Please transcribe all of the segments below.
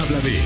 habla de...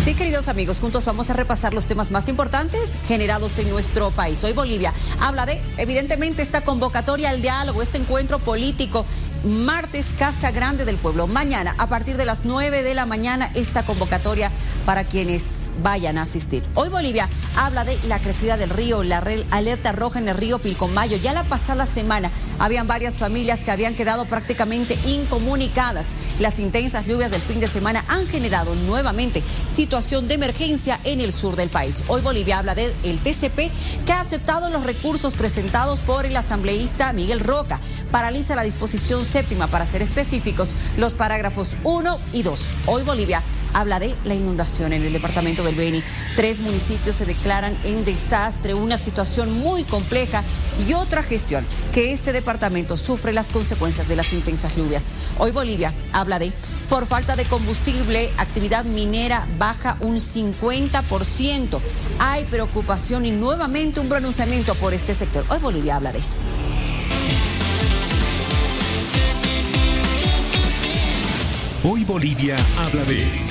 Sí, queridos amigos, juntos vamos a repasar los temas más importantes generados en nuestro país. Hoy Bolivia habla de, evidentemente, esta convocatoria al diálogo, este encuentro político. Martes, Casa Grande del Pueblo. Mañana, a partir de las 9 de la mañana, esta convocatoria para quienes vayan a asistir. Hoy Bolivia habla de la crecida del río, la alerta roja en el río Pilcomayo. Ya la pasada semana habían varias familias que habían quedado prácticamente incomunicadas. Las intensas lluvias del fin de semana han generado nuevamente situación de emergencia en el sur del país. Hoy Bolivia habla del TCP, que ha aceptado los recursos presentados por el asambleísta Miguel Roca. Paraliza la disposición séptima, para ser específicos, los parágrafos 1 y 2. Hoy Bolivia habla de la inundación en el departamento del Beni. 3 municipios se declaran en desastre, una situación muy compleja y otra gestión que este departamento sufre las consecuencias de las intensas lluvias. Hoy Bolivia habla de, por falta de combustible, actividad minera baja un 50%. Hay preocupación y nuevamente un pronunciamiento por este sector. Hoy Bolivia habla de... Hoy Bolivia habla de...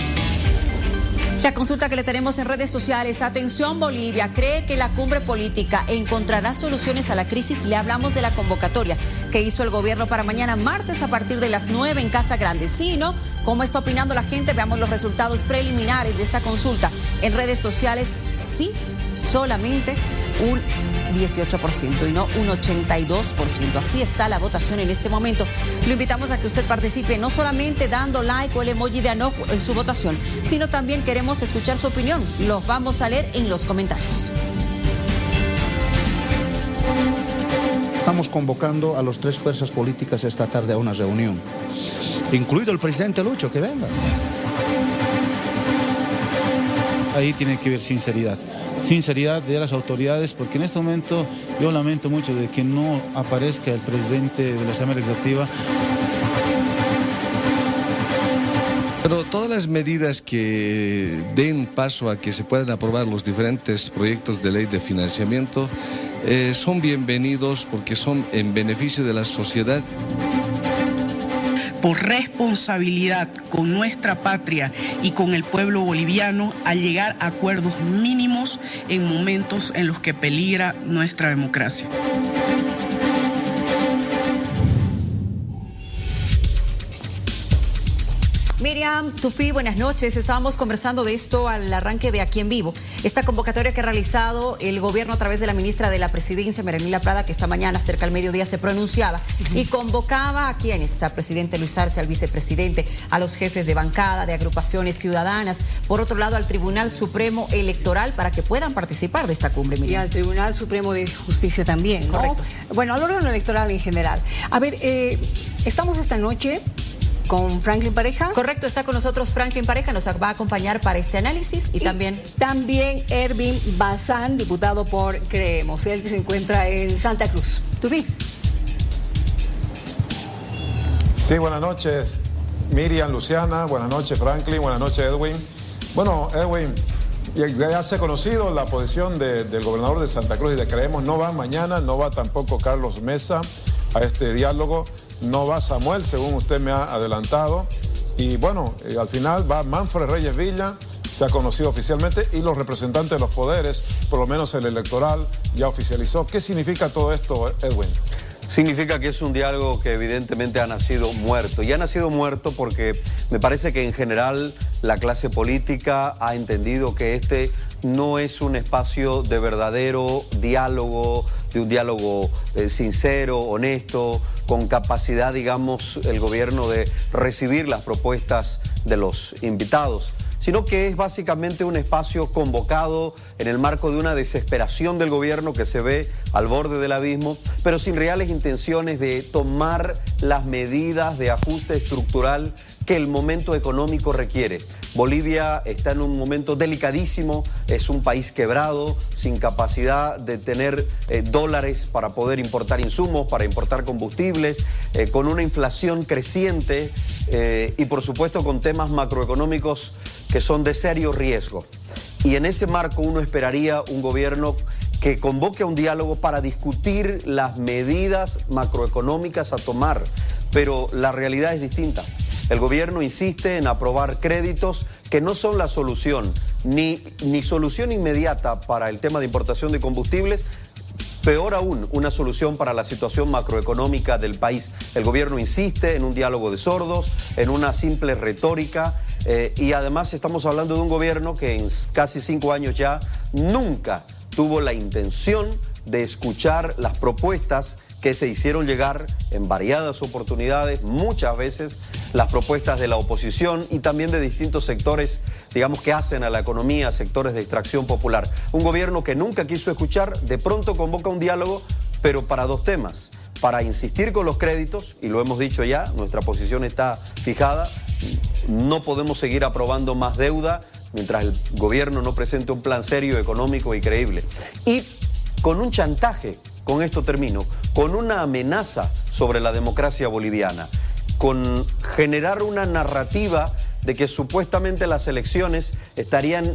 La consulta que le tenemos en redes sociales. Atención Bolivia, ¿cree que la cumbre política encontrará soluciones a la crisis? Le hablamos de la convocatoria que hizo el gobierno para mañana martes a partir de las 9 en Casa Grande. ¿Sí, no? ¿Cómo está opinando la gente? Veamos los resultados preliminares de esta consulta. En redes sociales, sí, solamente un 18% y no un 82%. Así está la votación en este momento. Lo invitamos a que usted participe, no solamente dando like o el emoji de enojo en su votación, sino también queremos escuchar su opinión. Los vamos a leer en los comentarios. Estamos convocando a las 3 fuerzas políticas esta tarde a una reunión, incluido el presidente Lucho, que venga. Ahí tiene que haber sinceridad de las autoridades, porque en este momento yo lamento mucho de que no aparezca el presidente de la Asamblea Legislativa. Pero todas las medidas que den paso a que se puedan aprobar los diferentes proyectos de ley de financiamiento son bienvenidos porque son en beneficio de la sociedad. Por responsabilidad con nuestra patria y con el pueblo boliviano, al llegar a acuerdos mínimos en momentos en los que peligra nuestra democracia. Miriam, Tufi, buenas noches. Estábamos conversando de esto al arranque de Aquí en Vivo. Esta convocatoria que ha realizado el gobierno a través de la ministra de la Presidencia, Meranila Prada, que esta mañana cerca al mediodía se pronunciaba y convocaba a quienes, al presidente Luis Arce, al vicepresidente, a los jefes de bancada, de agrupaciones ciudadanas, por otro lado al Tribunal Supremo Electoral para que puedan participar de esta cumbre, Miriam. Y al Tribunal Supremo de Justicia también, ¿no? Correcto. Bueno, al órgano electoral en general. A ver, estamos esta noche con Franklin Pareja. Correcto, está con nosotros Franklin Pareja, nos va a acompañar para este análisis y también Ervin Bazán, diputado por Creemos. Él que se encuentra en Santa Cruz. Tufi. Sí, buenas noches, Miriam, Luciana, buenas noches, Franklin, buenas noches, Edwin. Bueno, Edwin, ya se ha conocido la posición del gobernador de Santa Cruz y de Creemos. No va mañana, no va tampoco Carlos Mesa a este diálogo. No va Samuel, según usted me ha adelantado. Y bueno, al final va Manfred Reyes Villa, se ha conocido oficialmente, y los representantes de los poderes, por lo menos el electoral, ya oficializó. ¿Qué significa todo esto, Edwin? Significa que es un diálogo que evidentemente ha nacido muerto. Y ha nacido muerto porque me parece que en general la clase política ha entendido que este no es un espacio de verdadero diálogo, de un diálogo sincero, honesto, con capacidad, digamos, el gobierno de recibir las propuestas de los invitados, sino que es básicamente un espacio convocado en el marco de una desesperación del gobierno que se ve al borde del abismo, pero sin reales intenciones de tomar las medidas de ajuste estructural que el momento económico requiere. Bolivia está en un momento delicadísimo, es un país quebrado, sin capacidad de tener dólares para poder importar insumos, para importar combustibles, con una inflación creciente y por supuesto con temas macroeconómicos que son de serio riesgo. Y en ese marco uno esperaría un gobierno que convoque a un diálogo para discutir las medidas macroeconómicas a tomar, pero la realidad es distinta. El gobierno insiste en aprobar créditos que no son la solución, ni solución inmediata para el tema de importación de combustibles, peor aún, una solución para la situación macroeconómica del país. El gobierno insiste en un diálogo de sordos, en una simple retórica, y además estamos hablando de un gobierno que en casi 5 años ya nunca tuvo la intención de escuchar las propuestas que se hicieron llegar en variadas oportunidades, muchas veces las propuestas de la oposición y también de distintos sectores, digamos, que hacen a la economía, sectores de extracción popular. Un gobierno que nunca quiso escuchar, de pronto convoca un diálogo, pero para 2 temas. Para insistir con los créditos, y lo hemos dicho ya, nuestra posición está fijada, no podemos seguir aprobando más deuda mientras el gobierno no presente un plan serio, económico y creíble. Y con un chantaje, con esto termino, con una amenaza sobre la democracia boliviana, con generar una narrativa de que supuestamente las elecciones estarían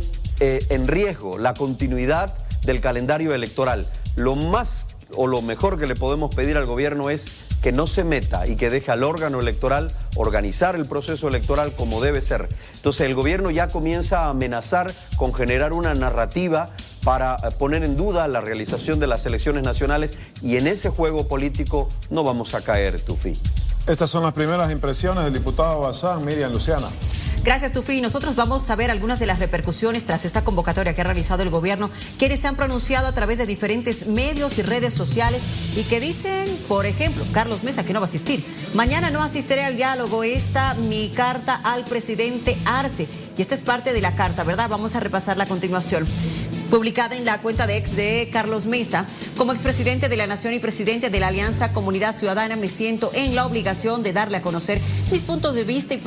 en riesgo, la continuidad del calendario electoral. Lo más o lo mejor que le podemos pedir al gobierno es que no se meta y que deje al órgano electoral organizar el proceso electoral como debe ser. Entonces el gobierno ya comienza a amenazar con generar una narrativa para poner en duda la realización de las elecciones nacionales, y en ese juego político no vamos a caer, Tufi. Estas son las primeras impresiones del diputado Bazán. Miriam, Luciana. Gracias, Tufi. Nosotros vamos a ver algunas de las repercusiones tras esta convocatoria que ha realizado el gobierno, quienes se han pronunciado a través de diferentes medios y redes sociales y que dicen, por ejemplo, Carlos Mesa, que no va a asistir. Mañana no asistiré al diálogo. Esta mi carta al presidente Arce. Y esta es parte de la carta, ¿verdad? Vamos a repasarla a continuación. Publicada en la cuenta de ex de Carlos Mesa, como expresidente de la Nación y presidente de la Alianza Comunidad Ciudadana, me siento en la obligación de darle a conocer mis puntos de vista y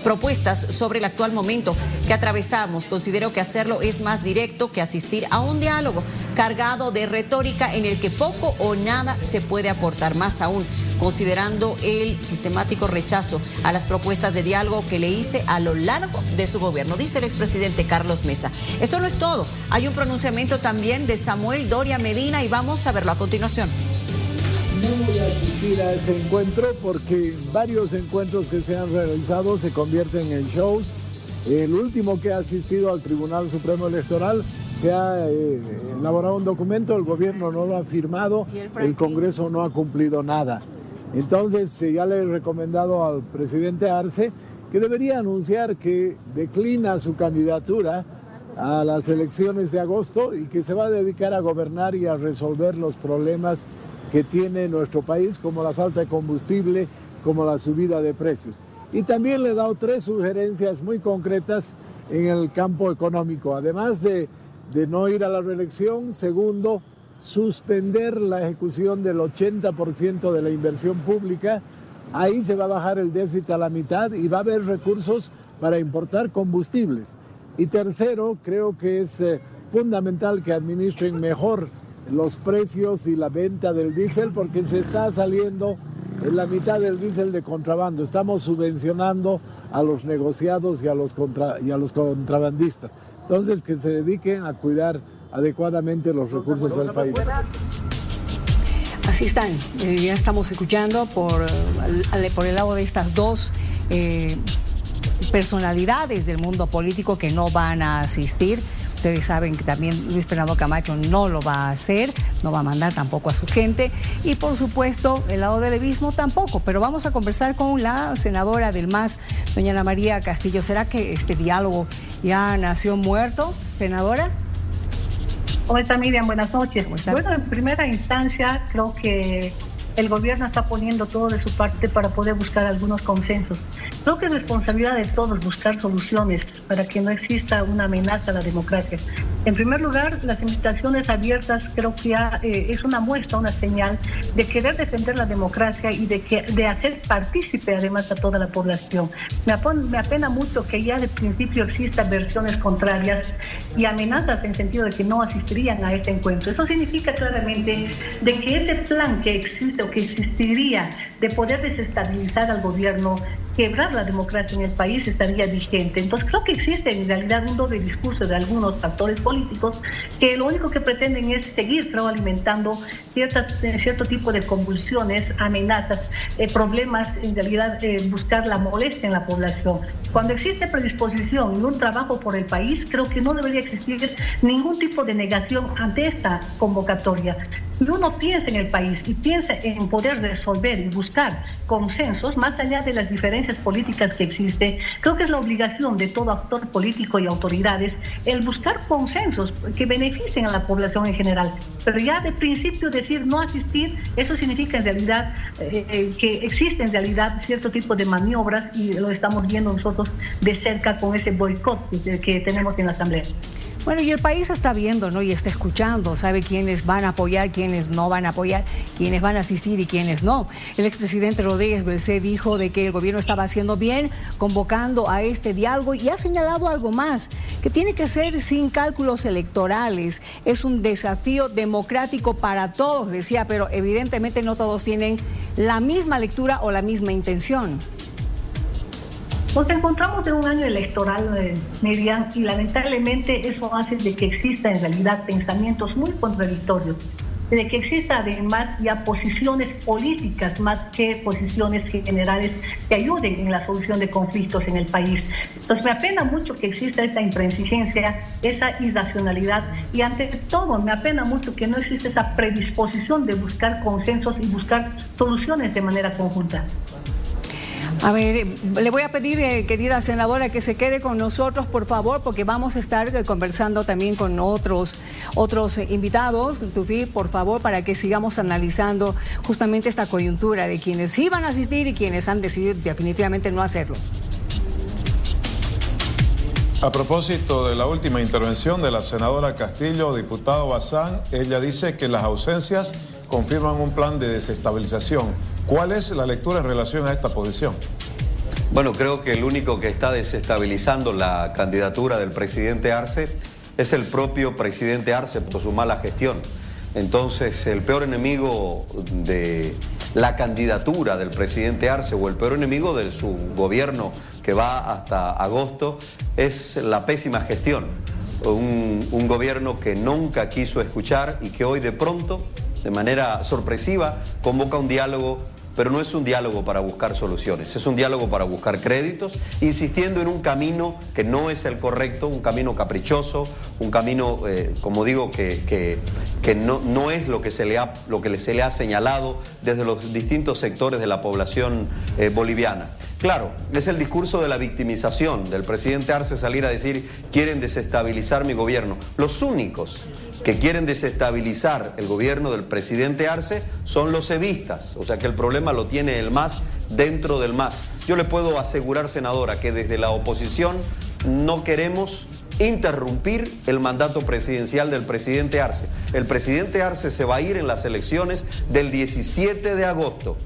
propuestas sobre el actual momento que atravesamos. Considero que hacerlo es más directo que asistir a un diálogo cargado de retórica en el que poco o nada se puede aportar, más aún considerando el sistemático rechazo a las propuestas de diálogo que le hice a lo largo de su gobierno, dice el expresidente Carlos Mesa. Eso no es todo, hay un pronunciamiento también de Samuel Doria Medina y vamos a verlo a continuación. No voy a asistir a ese encuentro porque varios encuentros que se han realizado se convierten en shows. El último que ha asistido al Tribunal Supremo Electoral se ha elaborado un documento, el gobierno no lo ha firmado, el Congreso no ha cumplido nada. Entonces ya le he recomendado al presidente Arce que debería anunciar que declina su candidatura a las elecciones de agosto y que se va a dedicar a gobernar y a resolver los problemas que tiene nuestro país, como la falta de combustible, como la subida de precios. Y también le he dado 3 sugerencias muy concretas en el campo económico, además de no ir a la reelección. Segundo, suspender la ejecución del 80% de la inversión pública. Ahí se va a bajar el déficit a la mitad y va a haber recursos para importar combustibles. Y tercero, creo que es fundamental que administren mejor los precios y la venta del diésel, porque se está saliendo en la mitad del diésel de contrabando. Estamos subvencionando a los negociados y a los contrabandistas. Entonces, que se dediquen a cuidar adecuadamente los recursos del país. Así están, ya estamos escuchando por el lado de estas 2 personalidades del mundo político que no van a asistir. Ustedes saben que también Luis Fernando Camacho no lo va a hacer, no va a mandar tampoco a su gente y por supuesto el lado del levismo tampoco, pero vamos a conversar con la senadora del MAS, doña Ana María Castillo. ¿Será que este diálogo ya nació muerto, senadora? ¿Cómo está, Miriam? Buenas noches. Bueno, en primera instancia creo que el gobierno está poniendo todo de su parte para poder buscar algunos consensos. Creo que es responsabilidad de todos buscar soluciones para que no exista una amenaza a la democracia. En primer lugar, las invitaciones abiertas creo que ya es una muestra, una señal de querer defender la democracia y de hacer partícipe además a toda la población. Me apena mucho que ya de principio existan versiones contrarias y amenazas en sentido de que no asistirían a este encuentro. Eso significa claramente de que ese plan que existe o que existiría de poder desestabilizar al gobierno quebrar la democracia en el país estaría vigente. Entonces creo que existe en realidad un doble discurso de algunos actores políticos que lo único que pretenden es seguir, creo, alimentando cierto tipo de convulsiones, amenazas, problemas, en realidad buscar la molestia en la población. Cuando existe predisposición y un trabajo por el país, creo que no debería existir ningún tipo de negación ante esta convocatoria. Si uno piensa en el país y piensa en poder resolver y buscar consensos, más allá de las diferencias políticas que existen, creo que es la obligación de todo actor político y autoridades el buscar consensos que beneficien a la población en general. Pero ya de principio decir no asistir, eso significa en realidad que existe en realidad cierto tipo de maniobras, y lo estamos viendo nosotros de cerca con ese boicot que tenemos en la Asamblea. Bueno, y el país está viendo, ¿no? Y está escuchando, sabe quiénes van a apoyar, quiénes no van a apoyar, quiénes van a asistir y quiénes no. El expresidente Rodríguez Belcé dijo de que el gobierno estaba haciendo bien convocando a este diálogo, y ha señalado algo más, que tiene que ser sin cálculos electorales. Es un desafío democrático para todos, decía, pero evidentemente no todos tienen la misma lectura o la misma intención. Nos encontramos en un año electoral, Miriam, y lamentablemente eso hace de que exista en realidad pensamientos muy contradictorios, de que exista además ya posiciones políticas más que posiciones generales que ayuden en la solución de conflictos en el país. Entonces me apena mucho que exista esta intransigencia, esa irracionalidad, y ante todo me apena mucho que no existe esa predisposición de buscar consensos y buscar soluciones de manera conjunta. A ver, le voy a pedir, querida senadora, que se quede con nosotros, por favor, porque vamos a estar conversando también con otros invitados. Tufi, por favor, para que sigamos analizando justamente esta coyuntura de quienes sí van a asistir y quienes han decidido definitivamente no hacerlo. A propósito de la última intervención de la senadora Castillo, diputado Bazán, ella dice que las ausencias confirman un plan de desestabilización. ¿Cuál es la lectura en relación a esta posición? Bueno, creo que el único que está desestabilizando la candidatura del presidente Arce es el propio presidente Arce por su mala gestión. Entonces, el peor enemigo de la candidatura del presidente Arce, o el peor enemigo de su gobierno que va hasta agosto, es la pésima gestión. Un gobierno que nunca quiso escuchar y que hoy de pronto, de manera sorpresiva, convoca un diálogo, pero no es un diálogo para buscar soluciones, es un diálogo para buscar créditos, insistiendo en un camino que no es el correcto, un camino caprichoso, un camino, como digo, que no es lo que se le ha señalado desde los distintos sectores de la población boliviana. Claro, es el discurso de la victimización del presidente Arce, salir a decir quieren desestabilizar mi gobierno. Los únicos que quieren desestabilizar el gobierno del presidente Arce son los evistas, o sea que el problema lo tiene el MAS dentro del MAS. Yo le puedo asegurar, senadora, que desde la oposición no queremos interrumpir el mandato presidencial del presidente Arce. El presidente Arce se va a ir en las elecciones del 17 de agosto.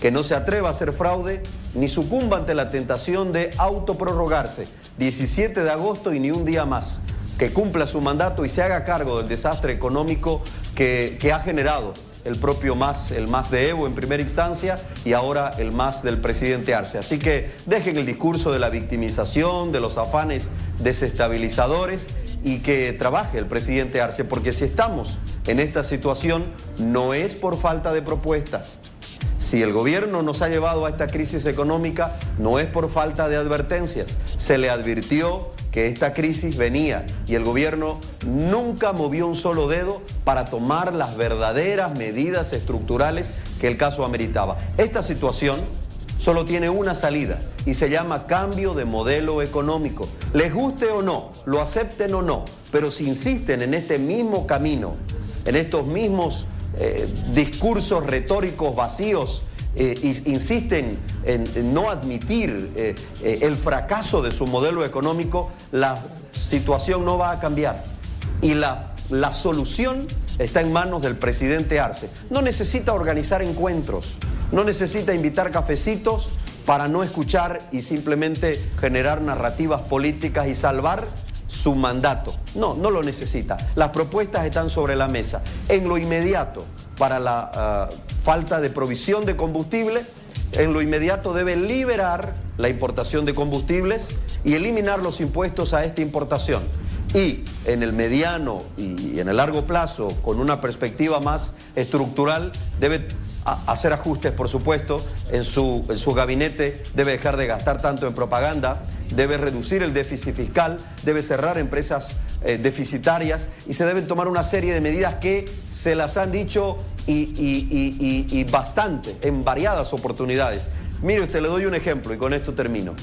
Que no se atreva a hacer fraude ni sucumba ante la tentación de autoprorrogarse. 17 de agosto y ni un día más. Que cumpla su mandato y se haga cargo del desastre económico que ha generado el propio MAS, el MAS de Evo en primera instancia y ahora el MAS del presidente Arce. Así que dejen el discurso de la victimización, de los afanes desestabilizadores, y que trabaje el presidente Arce, porque si estamos en esta situación no es por falta de propuestas. Si el gobierno nos ha llevado a esta crisis económica, no es por falta de advertencias. Se le advirtió que esta crisis venía y el gobierno nunca movió un solo dedo para tomar las verdaderas medidas estructurales que el caso ameritaba. Esta situación solo tiene una salida y se llama cambio de modelo económico. Les guste o no, lo acepten o no, pero si insisten en este mismo camino, en estos mismos discursos retóricos vacíos, insisten en no admitir el fracaso de su modelo económico, la situación no va a cambiar. Y la solución está en manos del presidente Arce. No necesita organizar encuentros, no necesita invitar cafecitos para no escuchar y simplemente generar narrativas políticas y salvar su mandato. No lo necesita. Las propuestas están sobre la mesa. En lo inmediato, para la falta de provisión de combustible, en lo inmediato debe liberar la importación de combustibles y eliminar los impuestos a esta importación. Y en el mediano y en el largo plazo, con una perspectiva más estructural, debe hacer ajustes, por supuesto, en su gabinete, debe dejar de gastar tanto en propaganda, debe reducir el déficit fiscal, debe cerrar empresas deficitarias y se deben tomar una serie de medidas que se las han dicho y bastante, en variadas oportunidades. Mire usted, le doy un ejemplo y con esto termino.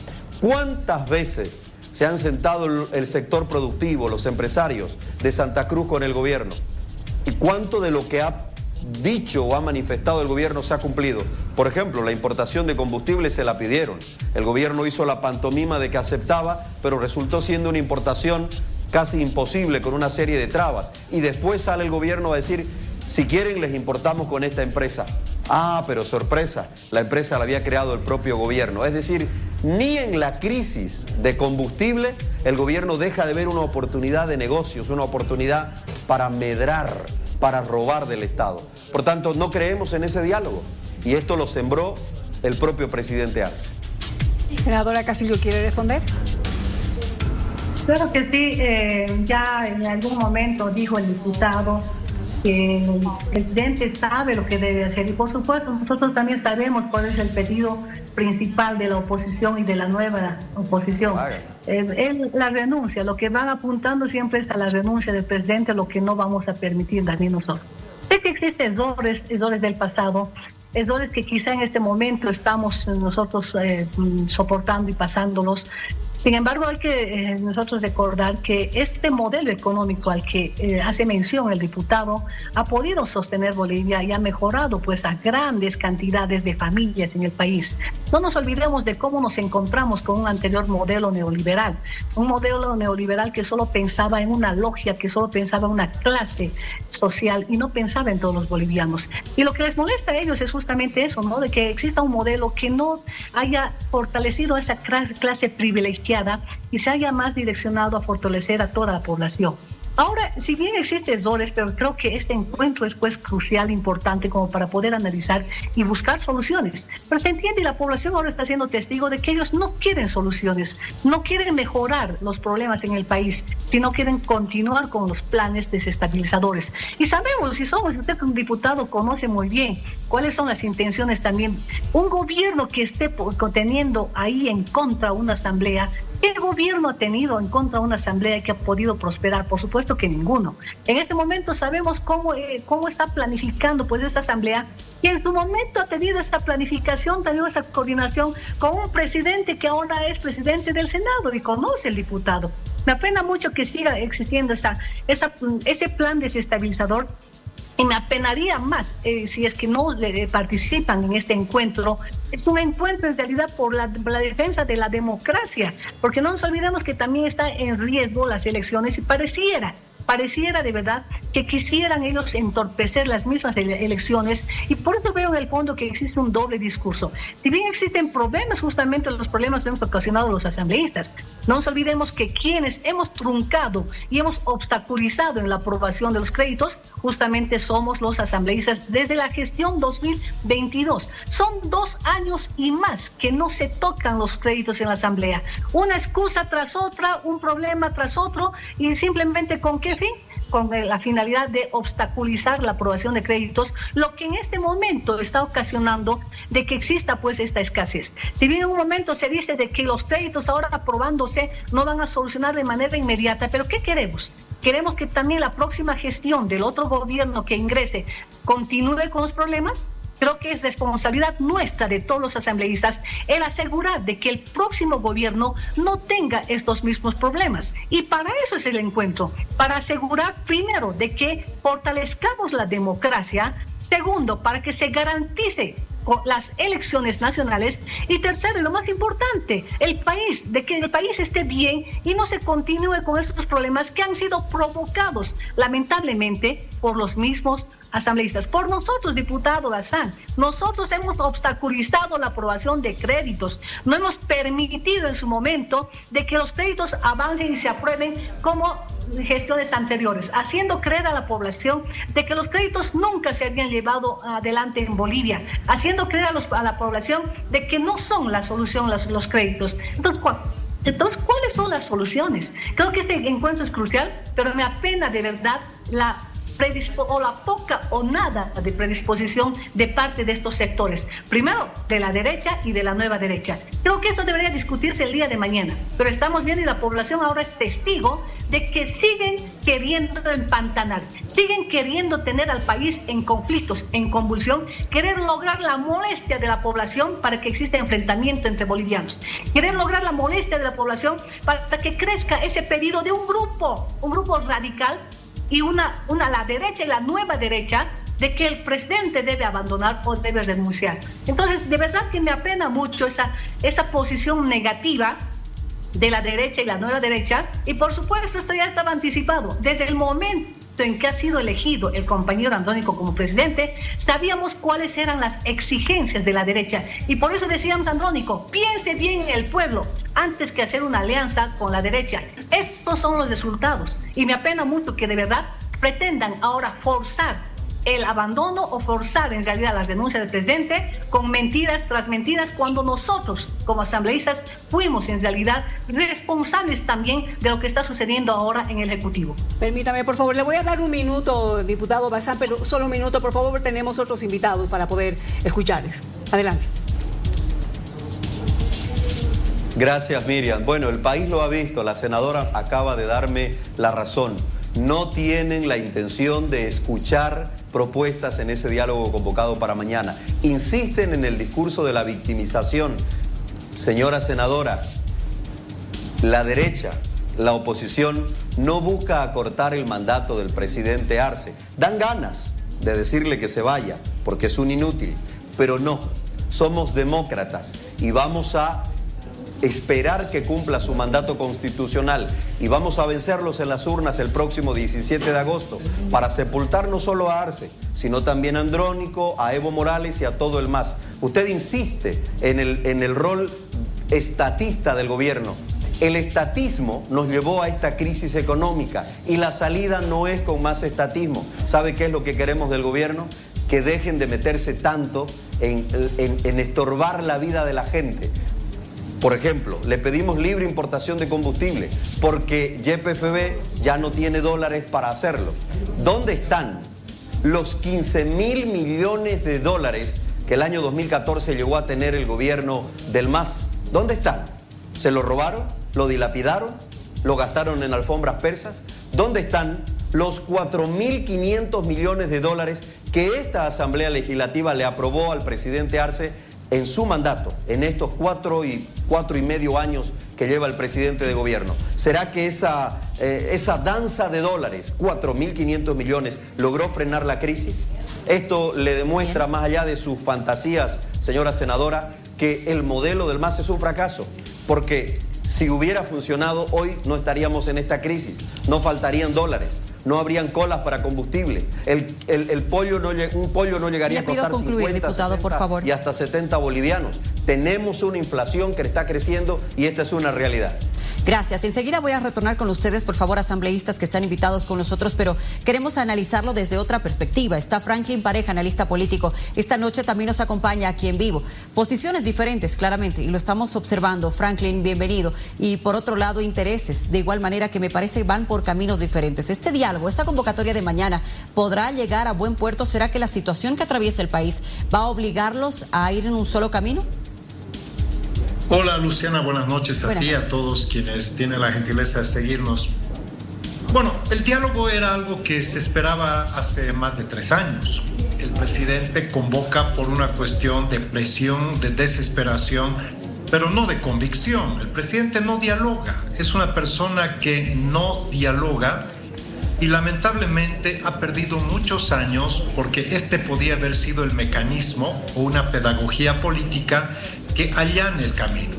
¿Cuántas veces se han sentado el sector productivo, los empresarios de Santa Cruz con el gobierno? ¿Y cuánto de lo que ha dicho o ha manifestado el gobierno se ha cumplido? Por ejemplo, la importación de combustibles se la pidieron. El gobierno hizo la pantomima de que aceptaba, pero resultó siendo una importación casi imposible con una serie de trabas. Y después sale el gobierno a decir, si quieren les importamos con esta empresa. Ah, pero sorpresa, la empresa la había creado el propio gobierno. Es decir, ni en la crisis de combustible el gobierno deja de ver una oportunidad de negocios, una oportunidad para medrar, para robar del Estado. Por tanto, no creemos en ese diálogo y esto lo sembró el propio presidente Arce. Senadora Castillo, ¿quiere responder? Claro que sí, ya en algún momento dijo el diputado que el presidente sabe lo que debe hacer y por supuesto nosotros también sabemos cuál es el pedido principal de la oposición y de la nueva oposición. La renuncia, lo que van apuntando siempre es a la renuncia del presidente, lo que no vamos a permitir también nosotros. Sé que existen errores del pasado, errores que quizá en este momento estamos nosotros soportando y pasándolos. Sin embargo, hay que nosotros recordar que este modelo económico al que hace mención el diputado ha podido sostener Bolivia y ha mejorado pues a grandes cantidades de familias en el país. No nos olvidemos de cómo nos encontramos con un anterior modelo neoliberal, un modelo neoliberal que solo pensaba en una logia, que solo pensaba en una clase social y no pensaba en todos los bolivianos. Y lo que les molesta a ellos es justamente eso, ¿no? De que exista un modelo que no haya fortalecido a esa clase privilegiada y se haya más direccionado a fortalecer a toda la población. Ahora, si bien existen errores, pero creo que este encuentro es pues crucial, importante como para poder analizar y buscar soluciones. Pero se entiende y la población ahora está siendo testigo de que ellos no quieren soluciones, no quieren mejorar los problemas en el país, sino quieren continuar con los planes desestabilizadores. Y sabemos, si usted un diputado conoce muy bien cuáles son las intenciones también. Un gobierno que esté teniendo ahí en contra una asamblea, ¿qué gobierno ha tenido en contra de una asamblea que ha podido prosperar? Por supuesto que ninguno. En este momento sabemos cómo está planificando pues esta asamblea y en su momento ha tenido esta planificación, también esa coordinación con un presidente que ahora es presidente del Senado y conoce el diputado. Me apena mucho que siga existiendo ese plan desestabilizador. Y me apenaría más si es que no participan en este encuentro. Es un encuentro en realidad por la defensa de la democracia, porque no nos olvidemos que también está en riesgo las elecciones y pareciera de verdad que quisieran ellos entorpecer las mismas elecciones y por eso veo en el fondo que existe un doble discurso. Si bien existen problemas, justamente los problemas hemos ocasionado los asambleístas. No nos olvidemos que quienes hemos truncado y hemos obstaculizado en la aprobación de los créditos justamente somos los asambleístas desde la gestión 2022. Son 2 años y más que no se tocan los créditos en la asamblea. Una excusa tras otra, un problema tras otro y simplemente ¿con qué fin? Con la finalidad de obstaculizar la aprobación de créditos, lo que en este momento está ocasionando de que exista pues esta escasez. Si bien en un momento se dice de que los créditos ahora aprobándose no van a solucionar de manera inmediata, pero ¿qué queremos? Queremos que también la próxima gestión del otro gobierno que ingrese continúe con los problemas. Creo que es responsabilidad nuestra de todos los asambleístas el asegurar de que el próximo gobierno no tenga estos mismos problemas. Y para eso es el encuentro, para asegurar primero de que fortalezcamos la democracia, segundo, para que se garantice las elecciones nacionales y tercero, y lo más importante, de que el país esté bien y no se continúe con estos problemas que han sido provocados lamentablemente por los mismos asambleístas, por nosotros, diputado Bazán. Nosotros hemos obstaculizado la aprobación de créditos, no hemos permitido en su momento de que los créditos avancen y se aprueben como gestiones anteriores, haciendo creer a la población de que los créditos nunca se habían llevado adelante en Bolivia, haciendo creer a la población de que no son la solución los créditos. Entonces, ¿cuáles son las soluciones? Creo que este encuentro es crucial, pero me apena de verdad la poca o nada de predisposición de parte de estos sectores. Primero, de la derecha y de la nueva derecha. Creo que eso debería discutirse el día de mañana, pero estamos viendo y la población ahora es testigo de que siguen queriendo empantanar, siguen queriendo tener al país en conflictos, en convulsión, querer lograr la molestia de la población para que exista enfrentamiento entre bolivianos, querer lograr la molestia de la población para que crezca ese pedido de un grupo radical y la derecha y la nueva derecha, de que el presidente debe abandonar o debe renunciar. Entonces, de verdad que me apena mucho esa posición negativa de la derecha y la nueva derecha, y por supuesto esto ya estaba anticipado. Desde el momento en que ha sido elegido el compañero Andrónico como presidente, sabíamos cuáles eran las exigencias de la derecha, y por eso decíamos, Andrónico, piense bien en el pueblo antes que hacer una alianza con la derecha. Estos son los resultados, y me apena mucho que de verdad pretendan ahora forzar el abandono o forzar en realidad las denuncias del presidente con mentiras tras mentiras, cuando nosotros como asambleístas fuimos en realidad responsables también de lo que está sucediendo ahora en el Ejecutivo. Permítame, por favor, le voy a dar un minuto, diputado Bazán, pero solo un minuto, por favor, tenemos otros invitados para poder escucharles. Adelante. Gracias, Miriam. Bueno, el país lo ha visto, la senadora acaba de darme la razón. No tienen la intención de escuchar propuestas en ese diálogo convocado para mañana. Insisten en el discurso de la victimización. Señora senadora, la derecha, la oposición, no busca acortar el mandato del presidente Arce. Dan ganas de decirle que se vaya, porque es un inútil, pero no, somos demócratas y vamos a esperar que cumpla su mandato constitucional y vamos a vencerlos en las urnas el próximo 17 de agosto para sepultar no solo a Arce, sino también a Andrónico, a Evo Morales y a todo el MAS. Usted insiste en el rol estatista del gobierno. El estatismo nos llevó a esta crisis económica y la salida no es con más estatismo. ¿Sabe qué es lo que queremos del gobierno? Que dejen de meterse tanto en estorbar la vida de la gente. Por ejemplo, le pedimos libre importación de combustible porque YPFB ya no tiene dólares para hacerlo. ¿Dónde están los 15.000 millones de dólares que el año 2014 llegó a tener el gobierno del MAS? ¿Dónde están? ¿Se lo robaron? ¿Lo dilapidaron? ¿Lo gastaron en alfombras persas? ¿Dónde están los 4.500 millones de dólares que esta Asamblea Legislativa le aprobó al presidente Arce en su mandato, en estos cuatro y medio años que lleva el presidente de gobierno? ¿Será que esa danza de dólares, 4.500 millones, logró frenar la crisis? Esto le demuestra, más allá de sus fantasías, señora senadora, que el modelo del MAS es un fracaso, porque si hubiera funcionado hoy no estaríamos en esta crisis, no faltarían dólares, no habrían colas para combustible, un pollo no llegaría a costar 50, diputado, 60 por favor, y hasta 70 bolivianos. Tenemos una inflación que está creciendo y esta es una realidad. Gracias. Enseguida voy a retornar con ustedes, por favor, asambleístas que están invitados con nosotros, pero queremos analizarlo desde otra perspectiva. Está Franklin Pareja, analista político. Esta noche también nos acompaña aquí en vivo. Posiciones diferentes, claramente, y lo estamos observando. Franklin, bienvenido. Y por otro lado, intereses, de igual manera que me parece van por caminos diferentes. Este diálogo, esta convocatoria de mañana, ¿podrá llegar a buen puerto? ¿Será que la situación que atraviesa el país va a obligarlos a ir en un solo camino? Hola Luciana, buenas noches a ti, a todos quienes tienen la gentileza de seguirnos. Bueno, el diálogo era algo que se esperaba hace más de 3 años. El presidente convoca por una cuestión de presión, de desesperación, pero no de convicción. El presidente no dialoga, es una persona que no dialoga y lamentablemente ha perdido muchos años porque este podía haber sido el mecanismo o una pedagogía política que allane el camino.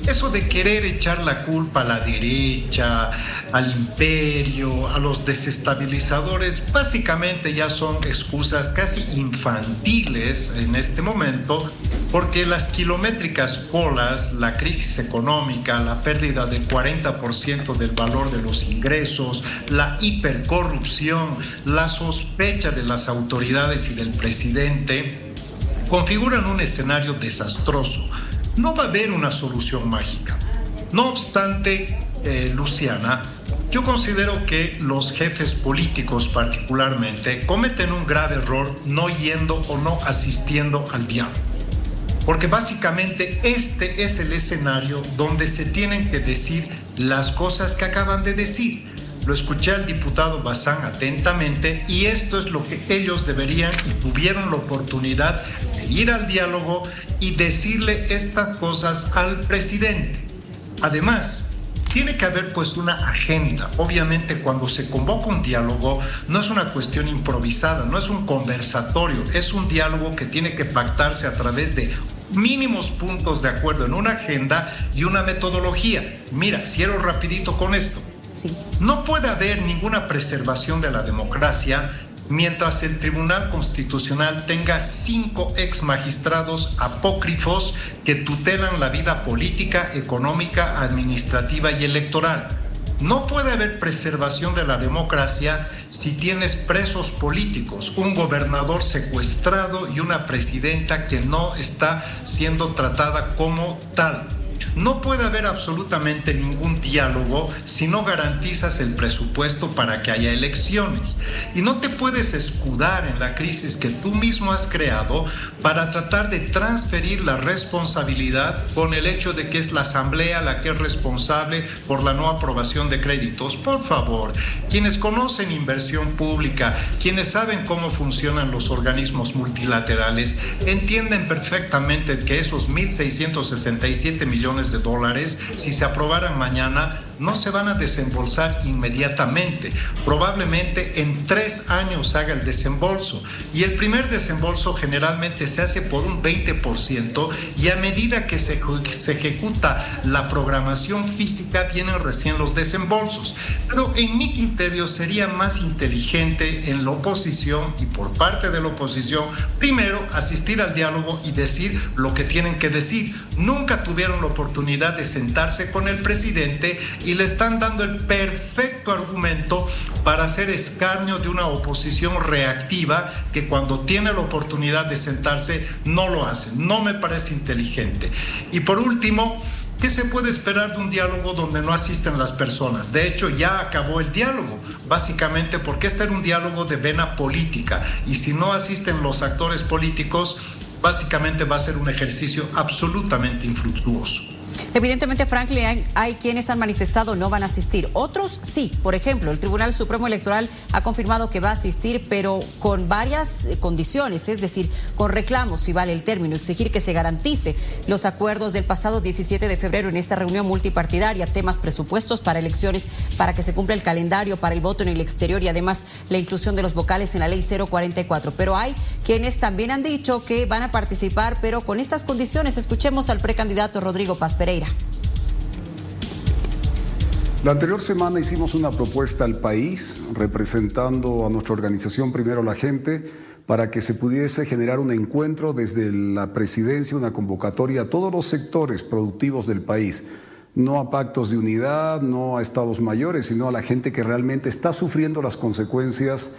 Eso de querer echar la culpa a la derecha, al imperio, a los desestabilizadores, básicamente ya son excusas casi infantiles en este momento porque las kilométricas colas, la crisis económica, la pérdida del 40% del valor de los ingresos, la hipercorrupción, la sospecha de las autoridades y del presidente configuran un escenario desastroso. No va a haber una solución mágica. No obstante, Luciana, yo considero que los jefes políticos particularmente cometen un grave error no yendo o no asistiendo al diálogo. Porque básicamente este es el escenario donde se tienen que decir las cosas que acaban de decir. Lo escuché al diputado Bazán atentamente y esto es lo que ellos deberían y tuvieron la oportunidad de ir al diálogo y decirle estas cosas al presidente. Además, tiene que haber pues una agenda. Obviamente cuando se convoca un diálogo no es una cuestión improvisada, no es un conversatorio, es un diálogo que tiene que pactarse a través de mínimos puntos de acuerdo en una agenda y una metodología. Mira, cierro rapidito con esto. Sí. No puede haber ninguna preservación de la democracia mientras el Tribunal Constitucional tenga 5 ex magistrados apócrifos que tutelan la vida política, económica, administrativa y electoral. No puede haber preservación de la democracia si tienes presos políticos, un gobernador secuestrado y una presidenta que no está siendo tratada como tal. No puede haber absolutamente ningún diálogo si no garantizas el presupuesto para que haya elecciones. Y no te puedes escudar en la crisis que tú mismo has creado para tratar de transferir la responsabilidad con el hecho de que es la Asamblea la que es responsable por la no aprobación de créditos. Por favor, quienes conocen inversión pública, quienes saben cómo funcionan los organismos multilaterales, entienden perfectamente que esos 1.667 millones de dólares, si se aprobaran mañana, no se van a desembolsar inmediatamente. Probablemente en 3 años haga el desembolso. Y el primer desembolso generalmente se hace por un 20% y a medida que se ejecuta la programación física vienen recién los desembolsos. Pero en mi criterio sería más inteligente en la oposición y por parte de la oposición, primero asistir al diálogo y decir lo que tienen que decir. Nunca tuvieron la oportunidad de sentarse con el presidente y le están dando el perfecto argumento para hacer escarnio de una oposición reactiva que cuando tiene la oportunidad de sentarse no lo hace. No me parece inteligente. Y por último, ¿qué se puede esperar de un diálogo donde no asisten las personas? De hecho, ya acabó el diálogo, básicamente porque este era un diálogo de vena política y si no asisten los actores políticos, básicamente va a ser un ejercicio absolutamente infructuoso. Evidentemente, Franklin, hay quienes han manifestado no van a asistir. Otros sí. Por ejemplo, el Tribunal Supremo Electoral ha confirmado que va a asistir, pero con varias condiciones, es decir, con reclamos, si vale el término, exigir que se garantice los acuerdos del pasado 17 de febrero en esta reunión multipartidaria, temas presupuestos para elecciones, para que se cumpla el calendario para el voto en el exterior y además la inclusión de los vocales en la ley 044. Pero hay quienes también han dicho que van a participar, pero con estas condiciones. Escuchemos al precandidato Rodrigo Paz Pereira. La anterior semana hicimos una propuesta al país, representando a nuestra organización Primero la Gente, para que se pudiese generar un encuentro desde la presidencia, una convocatoria a todos los sectores productivos del país. No a pactos de unidad, no a estados mayores, sino a la gente que realmente está sufriendo las consecuencias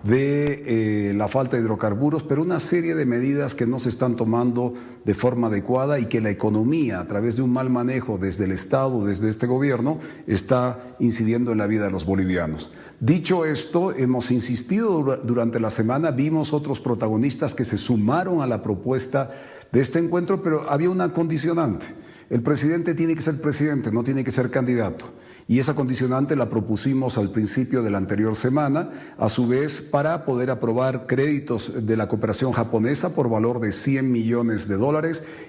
de la falta de hidrocarburos, pero una serie de medidas que no se están tomando de forma adecuada y que la economía, a través de un mal manejo desde el Estado, desde este gobierno, está incidiendo en la vida de los bolivianos. Dicho esto, hemos insistido durante la semana, vimos otros protagonistas que se sumaron a la propuesta de este encuentro, pero había una condicionante. El presidente tiene que ser presidente, no tiene que ser candidato. Y esa condicionante la propusimos al principio de la anterior semana, a su vez para poder aprobar créditos de la cooperación japonesa por valor de $100 millones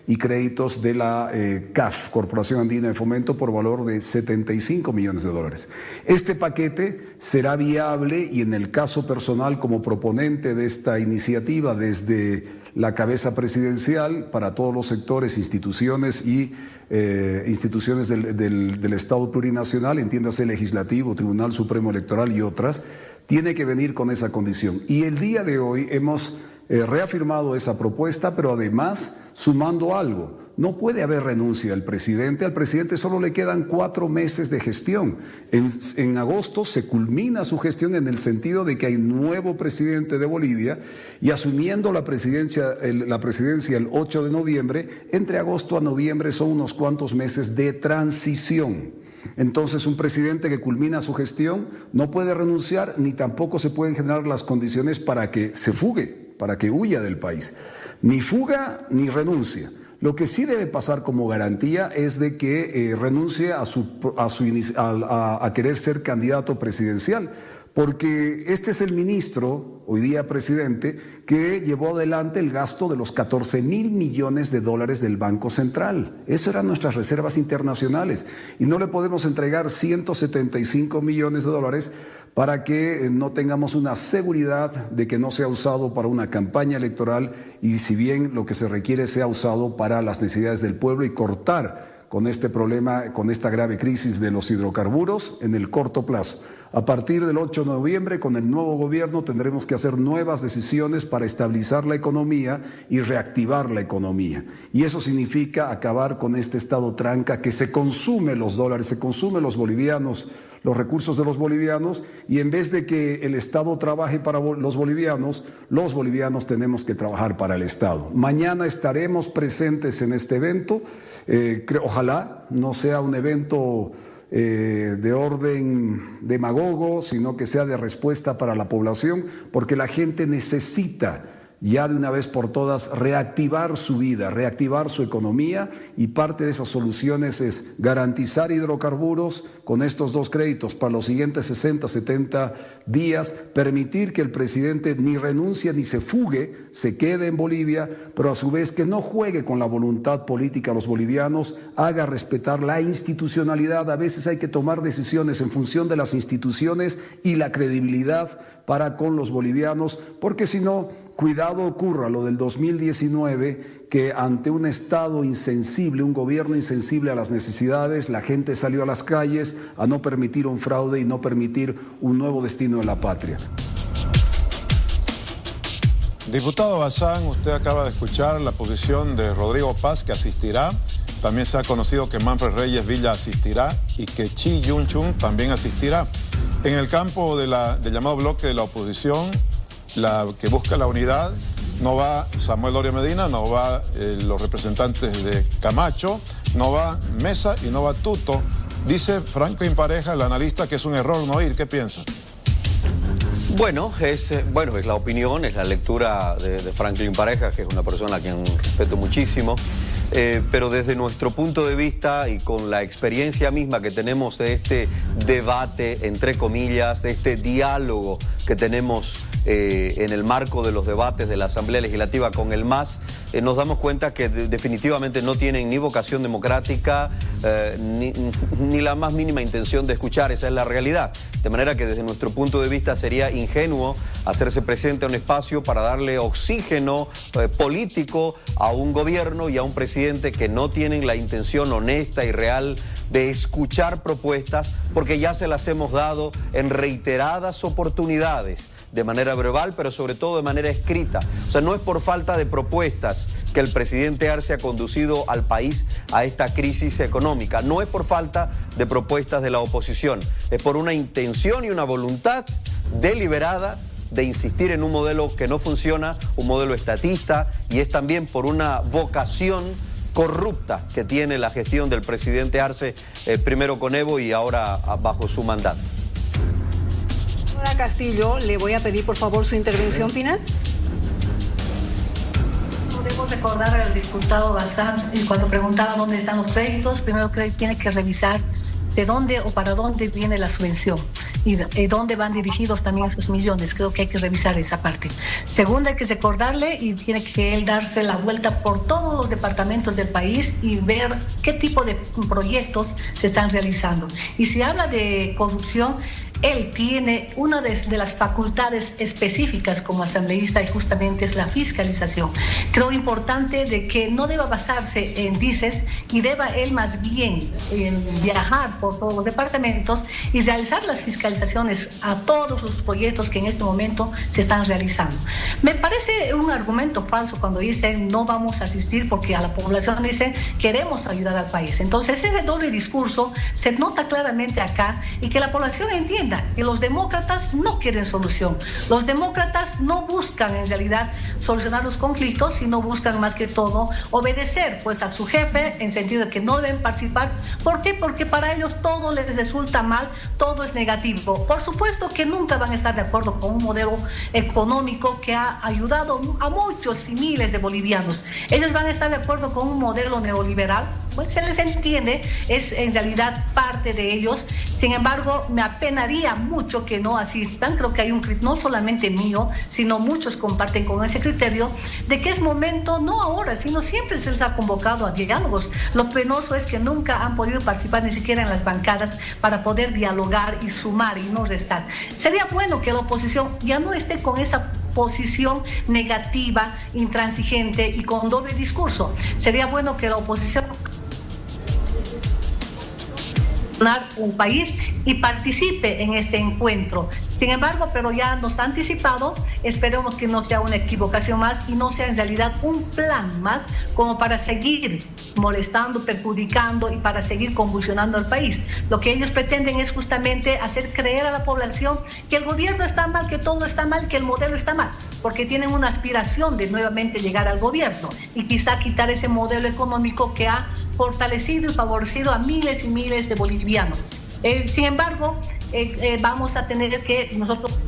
y créditos de la CAF, Corporación Andina de Fomento, por valor de $75 millones. Este paquete será viable y en el caso personal como proponente de esta iniciativa desde la cabeza presidencial para todos los sectores, instituciones y instituciones del Estado plurinacional, entiéndase legislativo, Tribunal Supremo Electoral y otras, tiene que venir con esa condición. Y el día de hoy hemos reafirmado esa propuesta, pero además sumando algo. No puede haber renuncia al presidente. Al presidente solo le quedan 4 meses de gestión. En agosto se culmina su gestión en el sentido de que hay nuevo presidente de Bolivia y asumiendo la presidencia el 8 de noviembre, entre agosto a noviembre son unos cuantos meses de transición. Entonces, un presidente que culmina su gestión no puede renunciar ni tampoco se pueden generar las condiciones para que se fugue, para que huya del país. Ni fuga ni renuncia. Lo que sí debe pasar como garantía es de que renuncie a querer ser candidato presidencial, porque este es el ministro, hoy día presidente, que llevó adelante el gasto de los 14.000 millones de dólares del Banco Central. Eso eran nuestras reservas internacionales y no le podemos entregar 175 millones de dólares para que no tengamos una seguridad de que no sea usado para una campaña electoral y si bien lo que se requiere sea usado para las necesidades del pueblo y cortar con este problema, con esta grave crisis de los hidrocarburos en el corto plazo. A partir del 8 de noviembre, con el nuevo gobierno, tendremos que hacer nuevas decisiones para estabilizar la economía y reactivar la economía. Y eso significa acabar con este estado tranca que se consume los dólares, se consume los bolivianos, los recursos de los bolivianos, y en vez de que el Estado trabaje para los bolivianos tenemos que trabajar para el Estado. Mañana estaremos presentes en este evento. Ojalá no sea un evento de orden demagogo, sino que sea de respuesta para la población, porque la gente necesita ya de una vez por todas reactivar su vida, reactivar su economía, y parte de esas soluciones es garantizar hidrocarburos con estos 2 créditos para los siguientes 60, 70 días, permitir que el presidente ni renuncie ni se fugue, se quede en Bolivia, pero a su vez que no juegue con la voluntad política a los bolivianos, haga respetar la institucionalidad. A veces hay que tomar decisiones en función de las instituciones y la credibilidad para con los bolivianos, porque si no, cuidado ocurra lo del 2019, que ante un Estado insensible, un gobierno insensible a las necesidades, la gente salió a las calles a no permitir un fraude y no permitir un nuevo destino de la patria. Diputado Bazán, usted acaba de escuchar la posición de Rodrigo Paz, que asistirá. También se ha conocido que Manfred Reyes Villa asistirá y que Chi Yun-chung también asistirá. En el campo del llamado bloque de la oposición, la que busca la unidad, no va Samuel Doria Medina, no va los representantes de Camacho, no va Mesa y no va Tuto. Dice Franklin Pareja, el analista, que es un error no ir. ¿Qué piensa? Bueno, es la opinión, es la lectura de Franklin Pareja, que es una persona a quien respeto muchísimo. Pero desde nuestro punto de vista y con la experiencia misma que tenemos de este debate, entre comillas, de este diálogo que tenemos en el marco de los debates de la Asamblea Legislativa con el MAS, nos damos cuenta que definitivamente no tienen ni vocación democrática ni la más mínima intención de escuchar. Esa es la realidad. De manera que desde nuestro punto de vista sería ingenuo hacerse presente a un espacio para darle oxígeno político a un gobierno y a un presidente que no tienen la intención honesta y real de escuchar propuestas, porque ya se las hemos dado en reiteradas oportunidades, de manera verbal, pero sobre todo de manera escrita. O sea, no es por falta de propuestas que el presidente Arce ha conducido al país a esta crisis económica. No es por falta de propuestas de la oposición. Es por una intención y una voluntad deliberada de insistir en un modelo que no funciona, un modelo estatista, y es también por una vocación corrupta que tiene la gestión del presidente Arce, primero con Evo y ahora bajo su mandato. Señora Castillo, le voy a pedir por favor su intervención final. Podemos recordar al diputado Bazán cuando preguntaba dónde están los créditos. Primero que tiene que revisar de dónde o para dónde viene la subvención y dónde van dirigidos también esos millones. Creo que hay que revisar esa parte. Segundo, hay que recordarle y tiene que él darse la vuelta por todos los departamentos del país y ver qué tipo de proyectos se están realizando. Y si habla de corrupción, él tiene una de las facultades específicas como asambleísta, y justamente es la fiscalización. Creo importante de que no deba basarse en dices y deba él más bien viajar por todos los departamentos y realizar las fiscalizaciones a todos los proyectos que en este momento se están realizando. Me parece un argumento falso cuando dicen no vamos a asistir porque a la población dicen queremos ayudar al país. Entonces ese doble discurso se nota claramente acá, y que la población entienda que los demócratas no quieren solución. Los demócratas no buscan en realidad solucionar los conflictos, sino buscan más que todo obedecer pues a su jefe, en sentido de que no deben participar. ¿Por qué? Porque para ellos todo les resulta mal, todo es negativo. Por supuesto que nunca van a estar de acuerdo con un modelo económico que ha ayudado a muchos y miles de bolivianos. Ellos van a estar de acuerdo con un modelo neoliberal. Pues se les entiende, es en realidad parte de ellos. Sin embargo, me apenaría mucho que no asistan. Creo que hay un criterio, no solamente mío, sino muchos comparten con ese criterio, de que es momento, no ahora, sino siempre se les ha convocado a diálogos. Lo penoso es que nunca han podido participar ni siquiera en las bancadas para poder dialogar y sumar y no restar. Sería bueno que la oposición ya no esté con esa posición negativa, intransigente y con doble discurso. Sería bueno que la oposición un país y participe en este encuentro. Sin embargo, pero ya nos ha anticipado, esperemos que no sea una equivocación más y no sea en realidad un plan más como para seguir molestando, perjudicando y para seguir convulsionando al país. Lo que ellos pretenden es justamente hacer creer a la población que el gobierno está mal, que todo está mal, que el modelo está mal, porque tienen una aspiración de nuevamente llegar al gobierno y quizá quitar ese modelo económico que ha fortalecido y favorecido a miles y miles de bolivianos. Sin embargo, vamos a tener que nosotros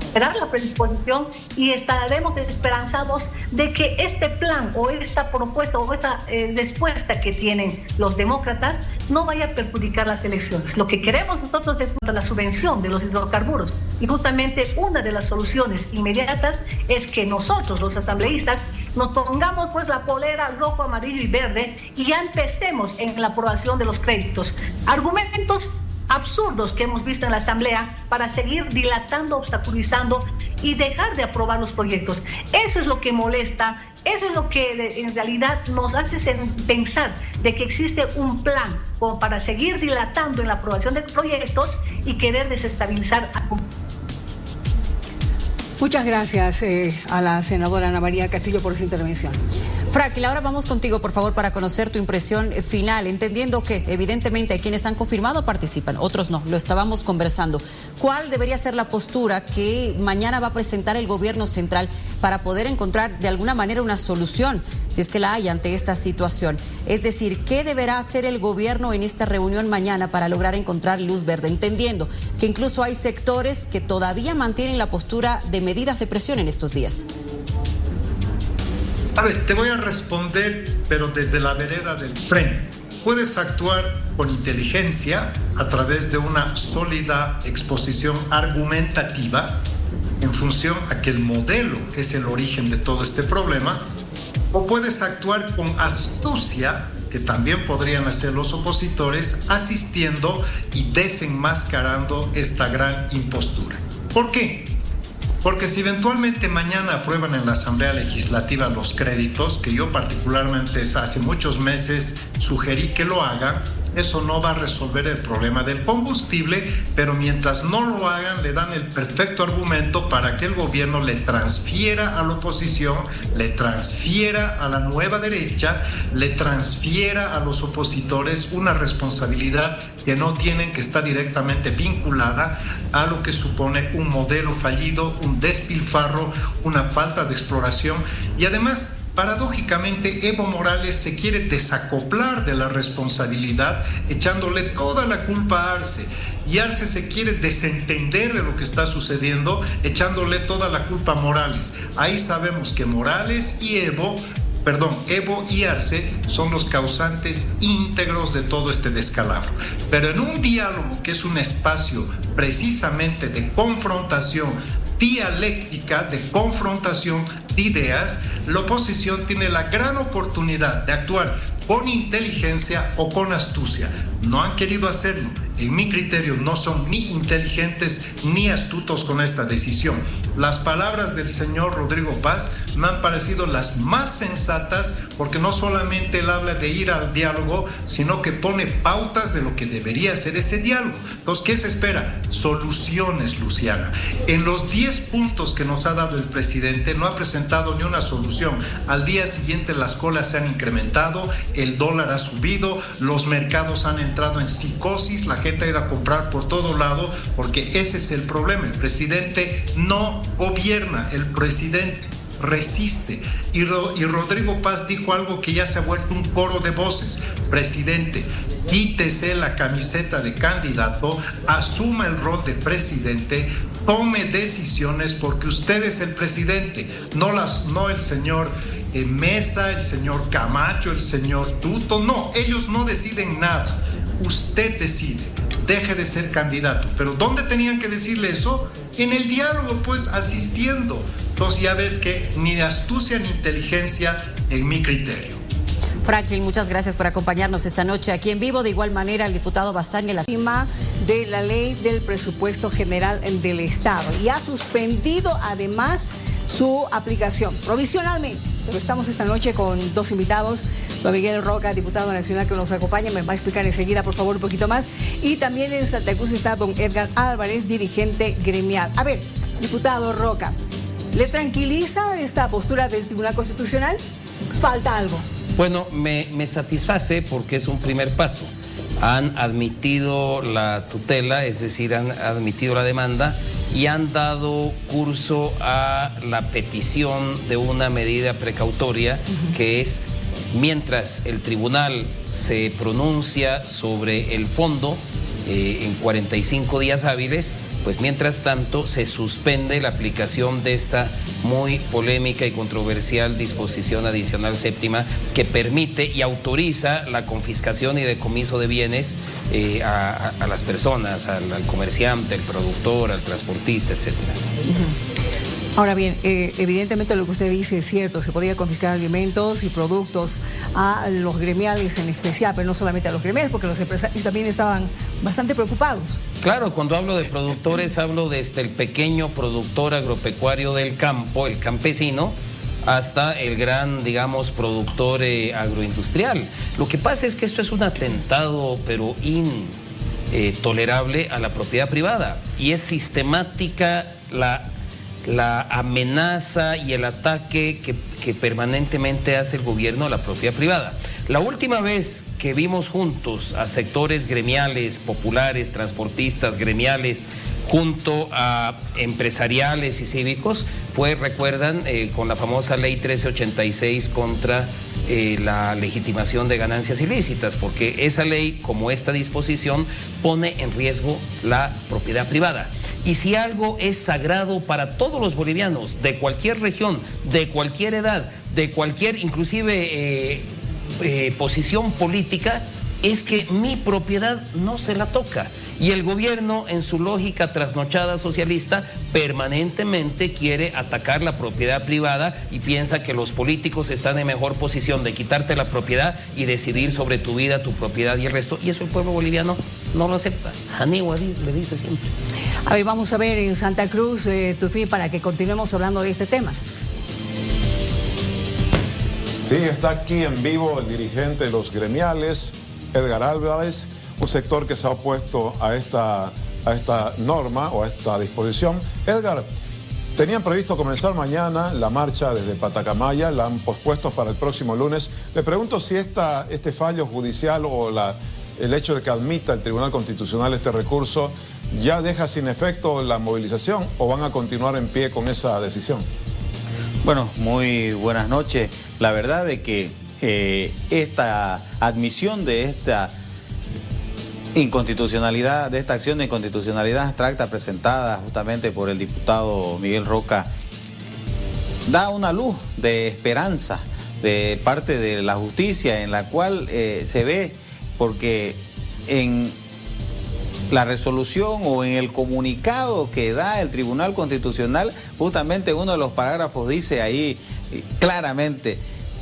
esperar la predisposición y estaremos esperanzados de que este plan o esta propuesta o esta respuesta que tienen los demócratas no vaya a perjudicar las elecciones. Lo que queremos nosotros es la subvención de los hidrocarburos, y justamente una de las soluciones inmediatas es que nosotros, los asambleístas, nos pongamos pues la polera rojo, amarillo y verde y ya empecemos en la aprobación de los créditos. Argumentos absurdos que hemos visto en la Asamblea para seguir dilatando, obstaculizando y dejar de aprobar los proyectos. Eso es lo que molesta, eso es lo que en realidad nos hace pensar de que existe un plan como para seguir dilatando en la aprobación de proyectos y querer desestabilizar a... Muchas gracias a la senadora Ana María Castillo por su intervención. Franklin, ahora vamos contigo, por favor, para conocer tu impresión final, entendiendo que evidentemente hay quienes han confirmado participan, otros no, lo estábamos conversando. ¿Cuál debería ser la postura que mañana va a presentar el gobierno central para poder encontrar de alguna manera una solución, si es que la hay, ante esta situación? Es decir, ¿qué deberá hacer el gobierno en esta reunión mañana para lograr encontrar luz verde? Entendiendo que incluso hay sectores que todavía mantienen la postura de medidas de presión en estos días. A ver, te voy a responder, pero desde la vereda del frente. Puedes actuar con inteligencia a través de una sólida exposición argumentativa en función a que el modelo es el origen de todo este problema, o puedes actuar con astucia, que también podrían hacer los opositores, asistiendo y desenmascarando esta gran impostura. ¿Por qué? Porque si eventualmente mañana aprueban en la Asamblea Legislativa los créditos, que yo particularmente hace muchos meses sugerí que lo hagan, eso no va a resolver el problema del combustible, pero mientras no lo hagan, le dan el perfecto argumento para que el gobierno le transfiera a la oposición, le transfiera a la nueva derecha, le transfiera a los opositores una responsabilidad que no tienen, que está directamente vinculada a lo que supone un modelo fallido, un despilfarro, una falta de exploración. Y además, paradójicamente, Evo Morales se quiere desacoplar de la responsabilidad, echándole toda la culpa a Arce. Y Arce se quiere desentender de lo que está sucediendo, echándole toda la culpa a Morales. Ahí sabemos que Morales y Evo y Arce son los causantes íntegros de todo este descalabro. Pero en un diálogo que es un espacio precisamente de confrontación dialéctica, de confrontación de ideas, la oposición tiene la gran oportunidad de actuar con inteligencia o con astucia. No han querido hacerlo en mi criterio, no son ni inteligentes ni astutos con esta decisión. Las palabras del señor Rodrigo Paz me han parecido las más sensatas, porque no solamente él habla de ir al diálogo, sino que pone pautas de lo que debería ser ese diálogo. Entonces, ¿qué se espera? Soluciones, Luciana. En los 10 puntos que nos ha dado el presidente, no ha presentado ni una solución. Al día siguiente las colas se han incrementado, el dólar ha subido, los mercados han entrado en psicosis, la gente ha ido a comprar por todo lado, porque ese es el problema. El presidente no gobierna, el presidente resiste. Y Rodrigo Paz dijo algo que ya se ha vuelto un coro de voces. Presidente, quítese la camiseta de candidato, asuma el rol de presidente, tome decisiones, porque usted es el presidente, no el señor Mesa, el señor Camacho, el señor Tuto. No, ellos no deciden nada. Usted decide. Deje de ser candidato. Pero ¿dónde tenían que decirle eso? En el diálogo, pues, asistiendo. Entonces ya ves que ni de astucia ni inteligencia en mi criterio. Franklin, muchas gracias por acompañarnos esta noche aquí en vivo. De igual manera, el diputado Bazán de la ley del presupuesto general del Estado y ha suspendido además su aplicación provisionalmente. Pero estamos esta noche con dos invitados, don Miguel Roca, diputado nacional, que nos acompaña, me va a explicar enseguida, por favor, un poquito más. Y también en Santa Cruz está don Edgar Álvarez, dirigente gremial. A ver, diputado Roca, ¿le tranquiliza esta postura del Tribunal Constitucional? ¿Falta algo? Bueno, me satisface porque es un primer paso. Han admitido la tutela, es decir, han admitido la demanda y han dado curso a la petición de una medida precautoria, que es, mientras el tribunal se pronuncia sobre el fondo en 45 días hábiles, pues mientras tanto se suspende la aplicación de esta muy polémica y controversial disposición adicional séptima que permite y autoriza la confiscación y decomiso de bienes a las personas, al comerciante, al productor, al transportista, etcétera. Ahora bien, evidentemente lo que usted dice es cierto, se podía confiscar alimentos y productos a los gremiales en especial, pero no solamente a los gremiales, porque los empresarios también estaban bastante preocupados. Claro, cuando hablo de productores hablo desde el pequeño productor agropecuario del campo, el campesino, hasta el gran, digamos, productor agroindustrial. Lo que pasa es que esto es un atentado, pero intolerable a la propiedad privada, y es sistemática la amenaza y el ataque que permanentemente hace el gobierno a la propiedad privada. La última vez que vimos juntos a sectores gremiales, populares, transportistas, gremiales, junto a empresariales y cívicos, fue, recuerdan, con la famosa ley 1386 contra la legitimación de ganancias ilícitas, porque esa ley, como esta disposición, pone en riesgo la propiedad privada. Y si algo es sagrado para todos los bolivianos, de cualquier región, de cualquier edad, de cualquier, inclusive, posición política, es que mi propiedad no se la toca. Y el gobierno, en su lógica trasnochada socialista, permanentemente quiere atacar la propiedad privada y piensa que los políticos están en mejor posición de quitarte la propiedad y decidir sobre tu vida, tu propiedad y el resto. Y eso el pueblo boliviano no lo acepta. Aníbal le dice siempre. A ver, vamos a ver en Santa Cruz, Tufi, para que continuemos hablando de este tema. Sí, está aquí en vivo el dirigente de los gremiales, Edgar Álvarez, un sector que se ha opuesto a esta norma o a esta disposición. Edgar, tenían previsto comenzar mañana la marcha desde Patacamaya, la han pospuesto para el próximo lunes. Le pregunto si este fallo judicial o el hecho de que admita el Tribunal Constitucional este recurso ya deja sin efecto la movilización o van a continuar en pie con esa decisión. Bueno, muy buenas noches. La verdad es que esta admisión de esta inconstitucionalidad, de esta acción de inconstitucionalidad abstracta presentada justamente por el diputado Miguel Roca, da una luz de esperanza de parte de la justicia, en la cual se ve, porque en la resolución o en el comunicado que da el Tribunal Constitucional, justamente uno de los parágrafos dice ahí claramente: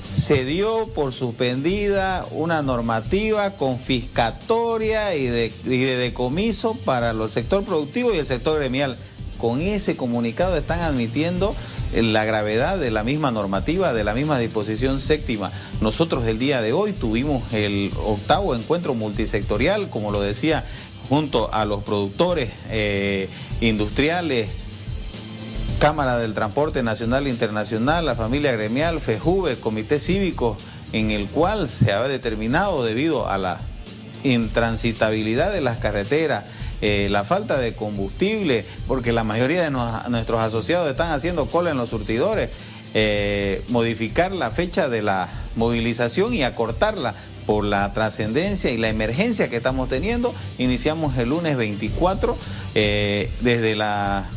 se dio por suspendida una normativa confiscatoria y de decomiso para el sector productivo y el sector gremial. Con ese comunicado están admitiendo la gravedad de la misma normativa, de la misma disposición séptima. Nosotros el día de hoy tuvimos el 8º encuentro multisectorial, como lo decía, junto a los productores industriales, Cámara del Transporte Nacional e Internacional, la familia gremial, FEJUVE, Comité Cívico, en el cual se ha determinado, debido a la intransitabilidad de las carreteras, la falta de combustible, porque la mayoría de nuestros asociados están haciendo cola en los surtidores, modificar la fecha de la movilización y acortarla por la trascendencia y la emergencia que estamos teniendo. Iniciamos el lunes 24 desde la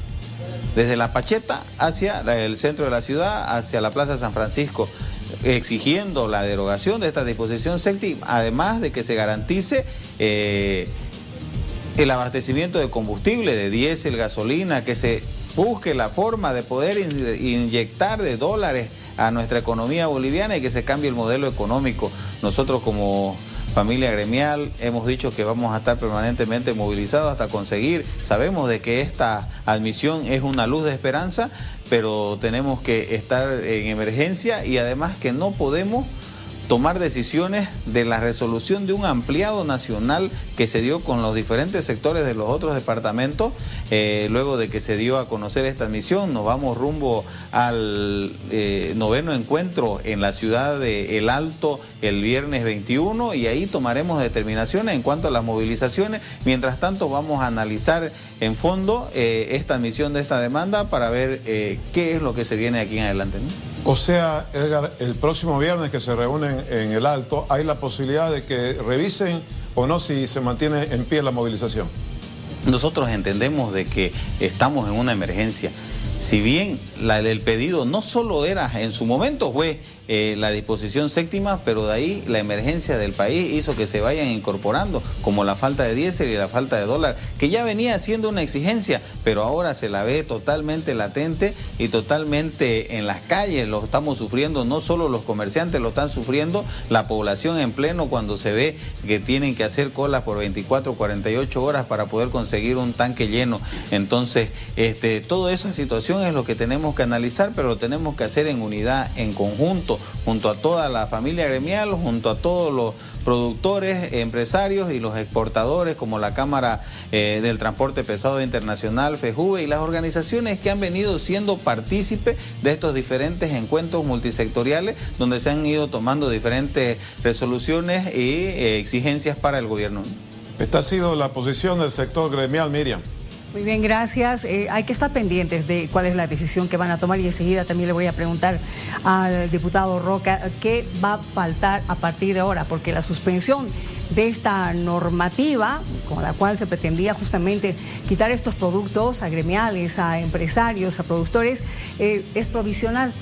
Pacheta hacia el centro de la ciudad, hacia la Plaza San Francisco, exigiendo la derogación de esta disposición séptima, además de que se garantice el abastecimiento de combustible, de diésel, gasolina, que se busque la forma de poder inyectar de dólares a nuestra economía boliviana y que se cambie el modelo económico. Nosotros como familia gremial hemos dicho que vamos a estar permanentemente movilizados hasta conseguir. Sabemos de que esta admisión es una luz de esperanza, pero tenemos que estar en emergencia y además que no podemos tomar decisiones de la resolución de un ampliado nacional que se dio con los diferentes sectores de los otros departamentos. Luego de que se dio a conocer esta admisión, nos vamos rumbo al 9º encuentro en la ciudad de El Alto el viernes 21 y ahí tomaremos determinaciones en cuanto a las movilizaciones. Mientras tanto vamos a analizar en fondo esta admisión de esta demanda para ver qué es lo que se viene aquí en adelante, ¿no? O sea, Edgar, el próximo viernes que se reúnen en El Alto, ¿hay la posibilidad de que revisen o no si se mantiene en pie la movilización? Nosotros entendemos de que estamos en una emergencia. Si bien el pedido no solo era, en su momento fue la disposición séptima, pero de ahí la emergencia del país hizo que se vayan incorporando, como la falta de diésel y la falta de dólar, que ya venía siendo una exigencia, pero ahora se la ve totalmente latente y totalmente en las calles. Lo estamos sufriendo, no solo los comerciantes, lo están sufriendo la población en pleno cuando se ve que tienen que hacer colas por 24, 48 horas para poder conseguir un tanque lleno. Entonces, toda esa situación es lo que tenemos que analizar, pero lo tenemos que hacer en unidad, en conjunto, junto a toda la familia gremial, junto a todos los productores, empresarios y los exportadores, como la Cámara del Transporte Pesado Internacional, FEJUVE, y las organizaciones que han venido siendo partícipes de estos diferentes encuentros multisectoriales, donde se han ido tomando diferentes resoluciones y exigencias para el gobierno. Esta ha sido la posición del sector gremial, Miriam. Muy bien, gracias. Hay que estar pendientes de cuál es la decisión que van a tomar y enseguida también le voy a preguntar al diputado Roca qué va a faltar a partir de ahora, porque la suspensión de esta normativa con la cual se pretendía justamente quitar estos productos a gremiales, a empresarios, a productores, es provisional.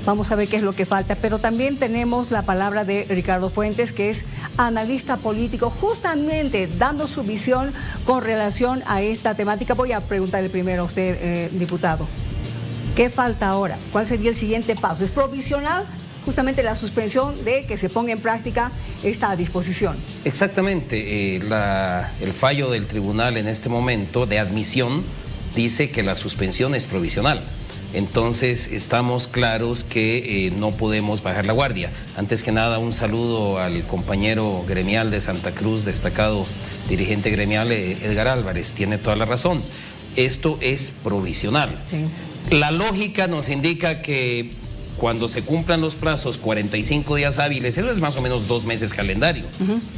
Vamos a ver qué es lo que falta, pero también tenemos la palabra de Ricardo Fuentes, que es analista político, justamente dando su visión con relación a esta temática. Voy a preguntarle primero a usted, diputado, ¿qué falta ahora? ¿Cuál sería el siguiente paso? ¿Es provisional justamente la suspensión de que se ponga en práctica esta disposición? Exactamente, el fallo del tribunal en este momento de admisión dice que la suspensión es provisional. Entonces estamos claros que no podemos bajar la guardia. Antes que nada, un saludo al compañero gremial de Santa Cruz, destacado dirigente gremial Edgar Álvarez. Tiene toda la razón. Esto es provisional. Sí. La lógica nos indica que cuando se cumplan los plazos 45 días hábiles, eso es más o menos 2 meses calendario,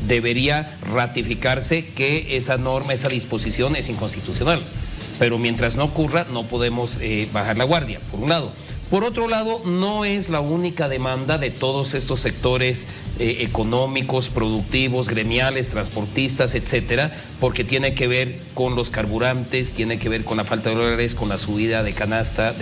debería ratificarse que esa norma, esa disposición es inconstitucional. Pero mientras no ocurra, no podemos bajar la guardia, por un lado. Por otro lado, no es la única demanda de todos estos sectores económicos, productivos, gremiales, transportistas, etcétera, porque tiene que ver con los carburantes, tiene que ver con la falta de dólares, con la subida de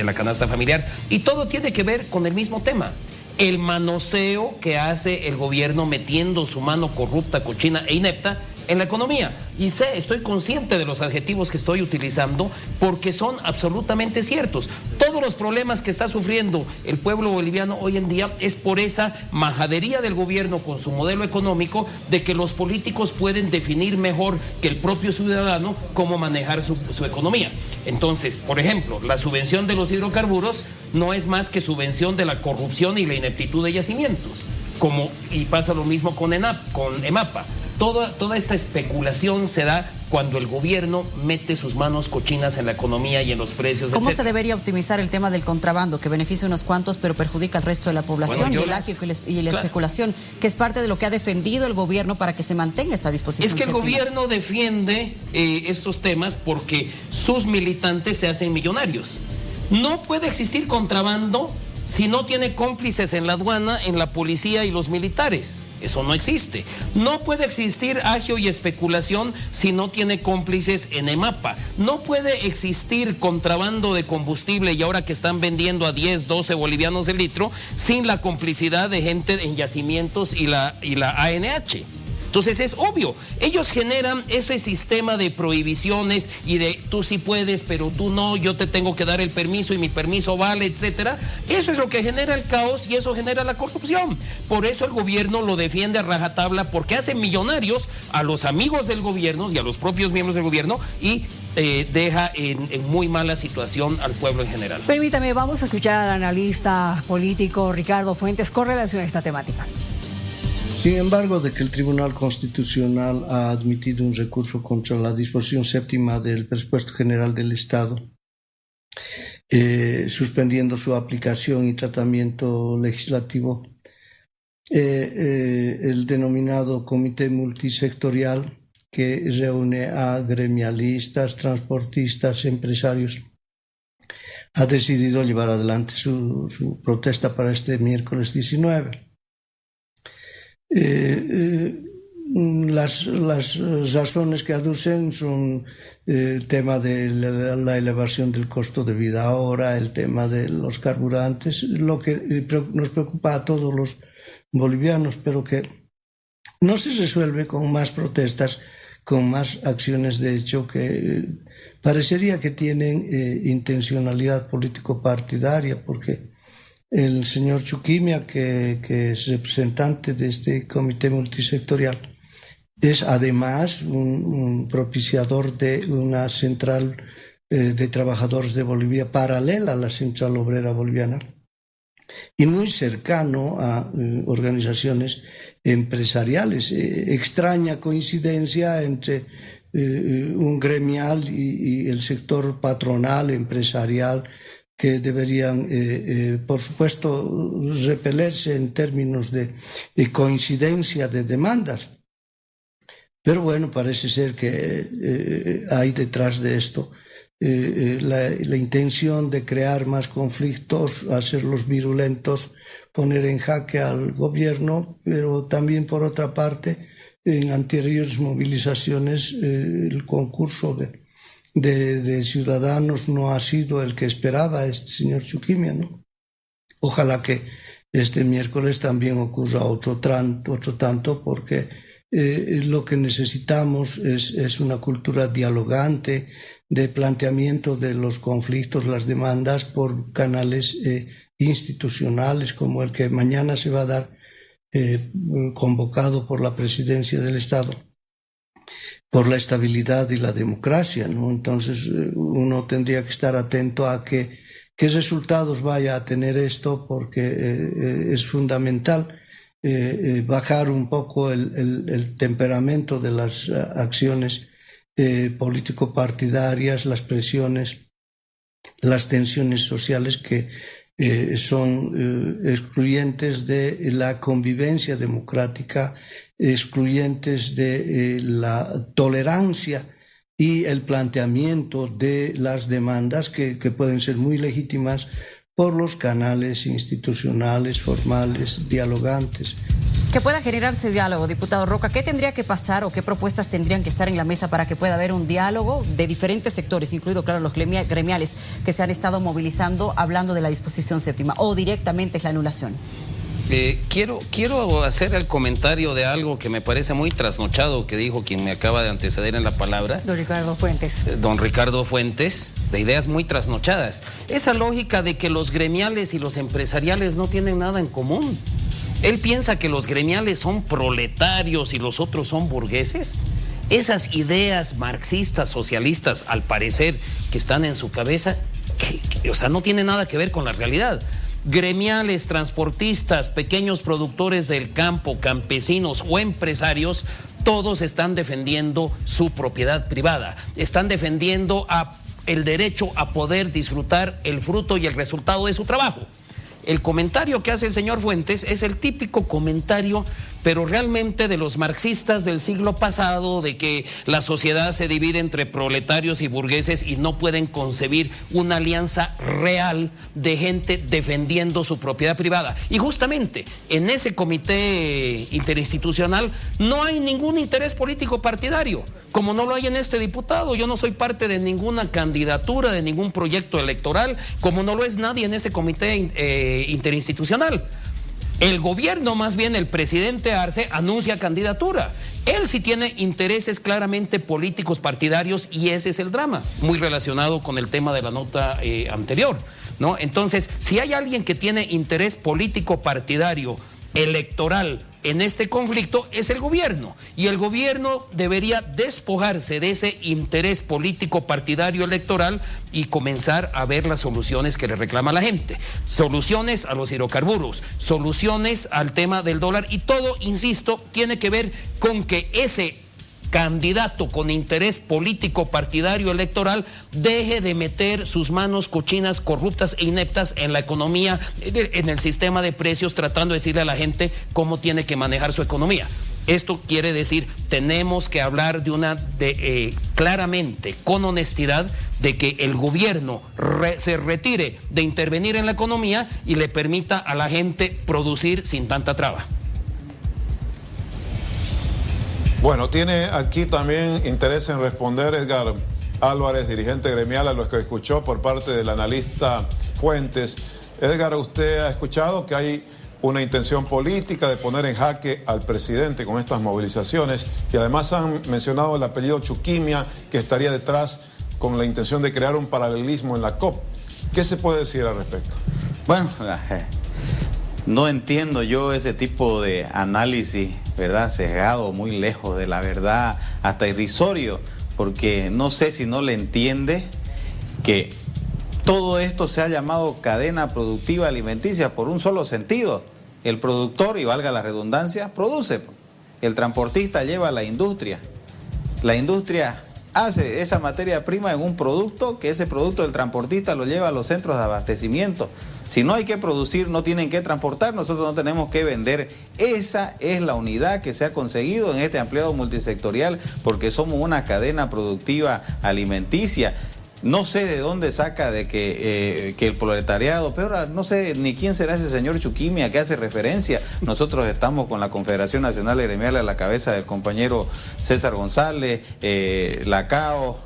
la canasta familiar, y todo tiene que ver con el mismo tema. El manoseo que hace el gobierno metiendo su mano corrupta, cochina e inepta en la economía. Y estoy consciente de los adjetivos que estoy utilizando porque son absolutamente ciertos. Todos los problemas que está sufriendo el pueblo boliviano hoy en día es por esa majadería del gobierno con su modelo económico de que los políticos pueden definir mejor que el propio ciudadano cómo manejar su economía. Entonces, por ejemplo, la subvención de los hidrocarburos no es más que subvención de la corrupción y la ineptitud de yacimientos. Y pasa lo mismo con EMAPA. Toda esta especulación se da cuando el gobierno mete sus manos cochinas en la economía y en los precios. ¿Cómo etcétera. se debería optimizar el tema del contrabando, que beneficia a unos cuantos pero perjudica al resto de la población, Bueno, y el agio y la especulación, que es parte de lo que ha defendido el gobierno para que se mantenga esta disposición? Es que el séptima. gobierno defiende estos temas porque sus militantes se hacen millonarios. No puede existir contrabando si no tiene cómplices en la aduana, en la policía y los militares. Eso no existe. No puede existir agio y especulación si no tiene cómplices en EMAPA. No puede existir contrabando de combustible y ahora que están vendiendo a 10, 12 bolivianos el litro sin la complicidad de gente en yacimientos y la ANH. Entonces es obvio, ellos generan ese sistema de prohibiciones y de tú sí puedes, pero tú no, yo te tengo que dar el permiso y mi permiso vale, etcétera. Eso es lo que genera el caos y eso genera la corrupción. Por eso el gobierno lo defiende a rajatabla, porque hace millonarios a los amigos del gobierno y a los propios miembros del gobierno y deja en muy mala situación al pueblo en general. Permítame, vamos a escuchar al analista político Ricardo Fuentes con relación a esta temática. Sin embargo, de que el Tribunal Constitucional ha admitido un recurso contra la disposición séptima del presupuesto general del Estado, suspendiendo su aplicación y tratamiento legislativo, el denominado Comité Multisectorial, que reúne a gremialistas, transportistas, empresarios, ha decidido llevar adelante su protesta para este miércoles 19. Las razones que aducen son el tema de la elevación del costo de vida ahora, el tema de los carburantes, lo que nos preocupa a todos los bolivianos, pero que no se resuelve con más protestas, con más acciones de hecho que parecería que tienen intencionalidad político-partidaria, porque el señor Chuquimia, que es representante de este comité multisectorial, es además un propiciador de una central de trabajadores de Bolivia paralela a la Central Obrera Boliviana y muy cercano a organizaciones empresariales. Extraña coincidencia entre un gremial y el sector patronal, empresarial, que deberían, por supuesto, repelerse en términos de coincidencia de demandas. Pero bueno, parece ser que hay detrás de esto la intención de crear más conflictos, hacerlos virulentos, poner en jaque al gobierno, pero también, por otra parte, en anteriores movilizaciones, el concurso de ciudadanos no ha sido el que esperaba este señor Chuquimia, ¿no? Ojalá que este miércoles también ocurra otro tanto, porque lo que necesitamos es una cultura dialogante de planteamiento de los conflictos, las demandas por canales institucionales como el que mañana se va a dar, convocado por la Presidencia del Estado, por la estabilidad y la democracia, ¿no? Entonces uno tendría que estar atento a qué resultados vaya a tener esto, porque es fundamental bajar un poco el temperamento de las acciones político-partidarias, las presiones, las tensiones sociales que son excluyentes de la convivencia democrática, excluyentes de la tolerancia y el planteamiento de las demandas que pueden ser muy legítimas por los canales institucionales, formales, dialogantes. Que pueda generarse diálogo, diputado Roca. ¿Qué tendría que pasar o qué propuestas tendrían que estar en la mesa para que pueda haber un diálogo de diferentes sectores, incluido, claro, los gremiales que se han estado movilizando hablando de la disposición séptima, o directamente es la anulación? Quiero hacer el comentario de algo que me parece muy trasnochado que dijo quien me acaba de anteceder en la palabra. Don Ricardo Fuentes. Don Ricardo Fuentes, de ideas muy trasnochadas. Esa lógica de que los gremiales y los empresariales no tienen nada en común. Él piensa que los gremiales son proletarios y los otros son burgueses. Esas ideas marxistas, socialistas, al parecer, que están en su cabeza, o sea, no tienen nada que ver con la realidad. Gremiales, transportistas, pequeños productores del campo, campesinos o empresarios, todos están defendiendo su propiedad privada, están defendiendo el derecho a poder disfrutar el fruto y el resultado de su trabajo. El comentario que hace el señor Fuentes es el típico comentario, pero realmente de los marxistas del siglo pasado, de que la sociedad se divide entre proletarios y burgueses y no pueden concebir una alianza real de gente defendiendo su propiedad privada. Y justamente en ese comité interinstitucional no hay ningún interés político partidario, como no lo hay en este diputado. Yo no soy parte de ninguna candidatura, de ningún proyecto electoral, como no lo es nadie en ese comité interinstitucional. El gobierno, más bien el presidente Arce, anuncia candidatura. Él sí tiene intereses claramente políticos partidarios y ese es el drama, muy relacionado con el tema de la nota anterior, ¿no? Entonces, si hay alguien que tiene interés político partidario electoral en este conflicto, es el gobierno, y el gobierno debería despojarse de ese interés político partidario electoral y comenzar a ver las soluciones que le reclama la gente, soluciones a los hidrocarburos, soluciones al tema del dólar, y todo, insisto, tiene que ver con que ese candidato con interés político partidario electoral deje de meter sus manos cochinas, corruptas e ineptas en la economía, en el sistema de precios, tratando de decirle a la gente cómo tiene que manejar su economía. Esto quiere decir, tenemos que hablar claramente, con honestidad, de que el gobierno se retire de intervenir en la economía y le permita a la gente producir sin tanta traba. Bueno, tiene aquí también interés en responder Edgar Álvarez, dirigente gremial, a lo que escuchó por parte del analista Fuentes. Edgar, usted ha escuchado que hay una intención política de poner en jaque al presidente con estas movilizaciones, y además han mencionado el apellido Chuquimia, que estaría detrás con la intención de crear un paralelismo en la COP. ¿Qué se puede decir al respecto? Bueno, no entiendo yo ese tipo de análisis, ¿verdad? Sesgado, muy lejos de la verdad, hasta irrisorio, porque no sé si no le entiende que todo esto se ha llamado cadena productiva alimenticia por un solo sentido. El productor, y valga la redundancia, produce. El transportista lleva a la industria. La industria hace esa materia prima en un producto, que ese producto del transportista lo lleva a los centros de abastecimiento. Si no hay que producir, no tienen que transportar, nosotros no tenemos que vender. Esa es la unidad que se ha conseguido en este ampliado multisectorial, porque somos una cadena productiva alimenticia. No sé de dónde saca de que el proletariado, pero no sé ni quién será ese señor Chuquimia que hace referencia. Nosotros estamos con la Confederación Nacional de Gremial a la cabeza del compañero César González, Lacao,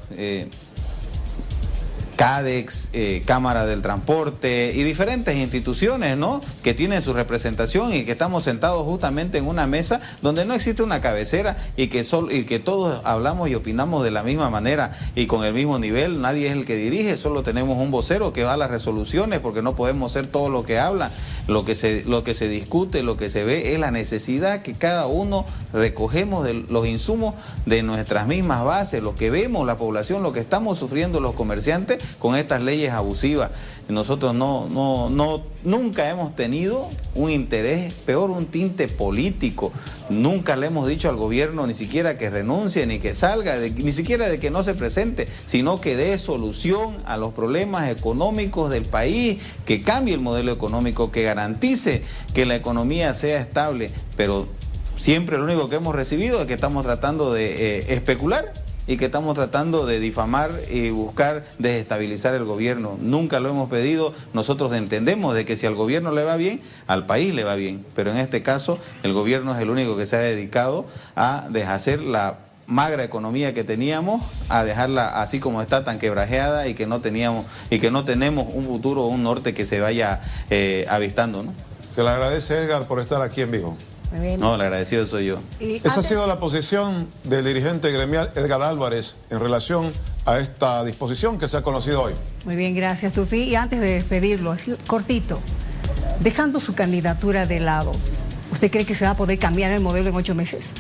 CADEX, Cámara del Transporte y diferentes instituciones, ¿no?, que tienen su representación y que estamos sentados justamente en una mesa donde no existe una cabecera y que todos hablamos y opinamos de la misma manera y con el mismo nivel. Nadie es el que dirige, solo tenemos un vocero que va a las resoluciones, porque no podemos ser todo lo que habla. Lo que se discute, lo que se ve es la necesidad que cada uno recogemos de los insumos de nuestras mismas bases, lo que vemos la población, lo que estamos sufriendo los comerciantes con estas leyes abusivas. Nosotros nunca hemos tenido un interés, peor un tinte político. Nunca le hemos dicho al gobierno ni siquiera que renuncie, ni que salga, ni siquiera de que no se presente, sino que dé solución a los problemas económicos del país, que cambie el modelo económico, que garantice que la economía sea estable. Pero siempre lo único que hemos recibido es que estamos tratando de especular y que estamos tratando de difamar y buscar desestabilizar el gobierno. Nunca lo hemos pedido. Nosotros entendemos de que si al gobierno le va bien, al país le va bien, pero en este caso el gobierno es el único que se ha dedicado a deshacer la magra economía que teníamos, a dejarla así como está, tan quebrajeada, y que no tenemos un futuro o un norte que se vaya avistando, ¿no? Se le agradece, Edgar, por estar aquí en vivo. No, el agradecido soy yo. Esa ha sido la posición del dirigente gremial Edgar Álvarez en relación a esta disposición que se ha conocido hoy. Muy bien, gracias, Tufi. Y antes de despedirlo, así cortito, dejando su candidatura de lado, ¿usted cree que se va a poder cambiar el modelo en 8 meses?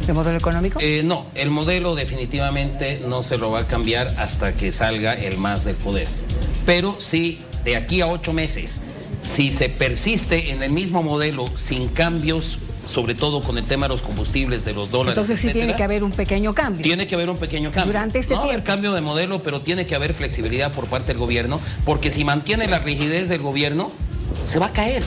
¿El modelo económico? No, el modelo definitivamente no se lo va a cambiar hasta que salga el MAS del poder. Pero sí, de aquí a 8 meses, si se persiste en el mismo modelo sin cambios, sobre todo con el tema de los combustibles, de los dólares, entonces sí etcétera, tiene que haber un pequeño cambio. Tiene que haber un pequeño cambio. Durante este tiempo. No, el cambio de modelo, pero tiene que haber flexibilidad por parte del gobierno, porque si mantiene la rigidez del gobierno, se va a caer.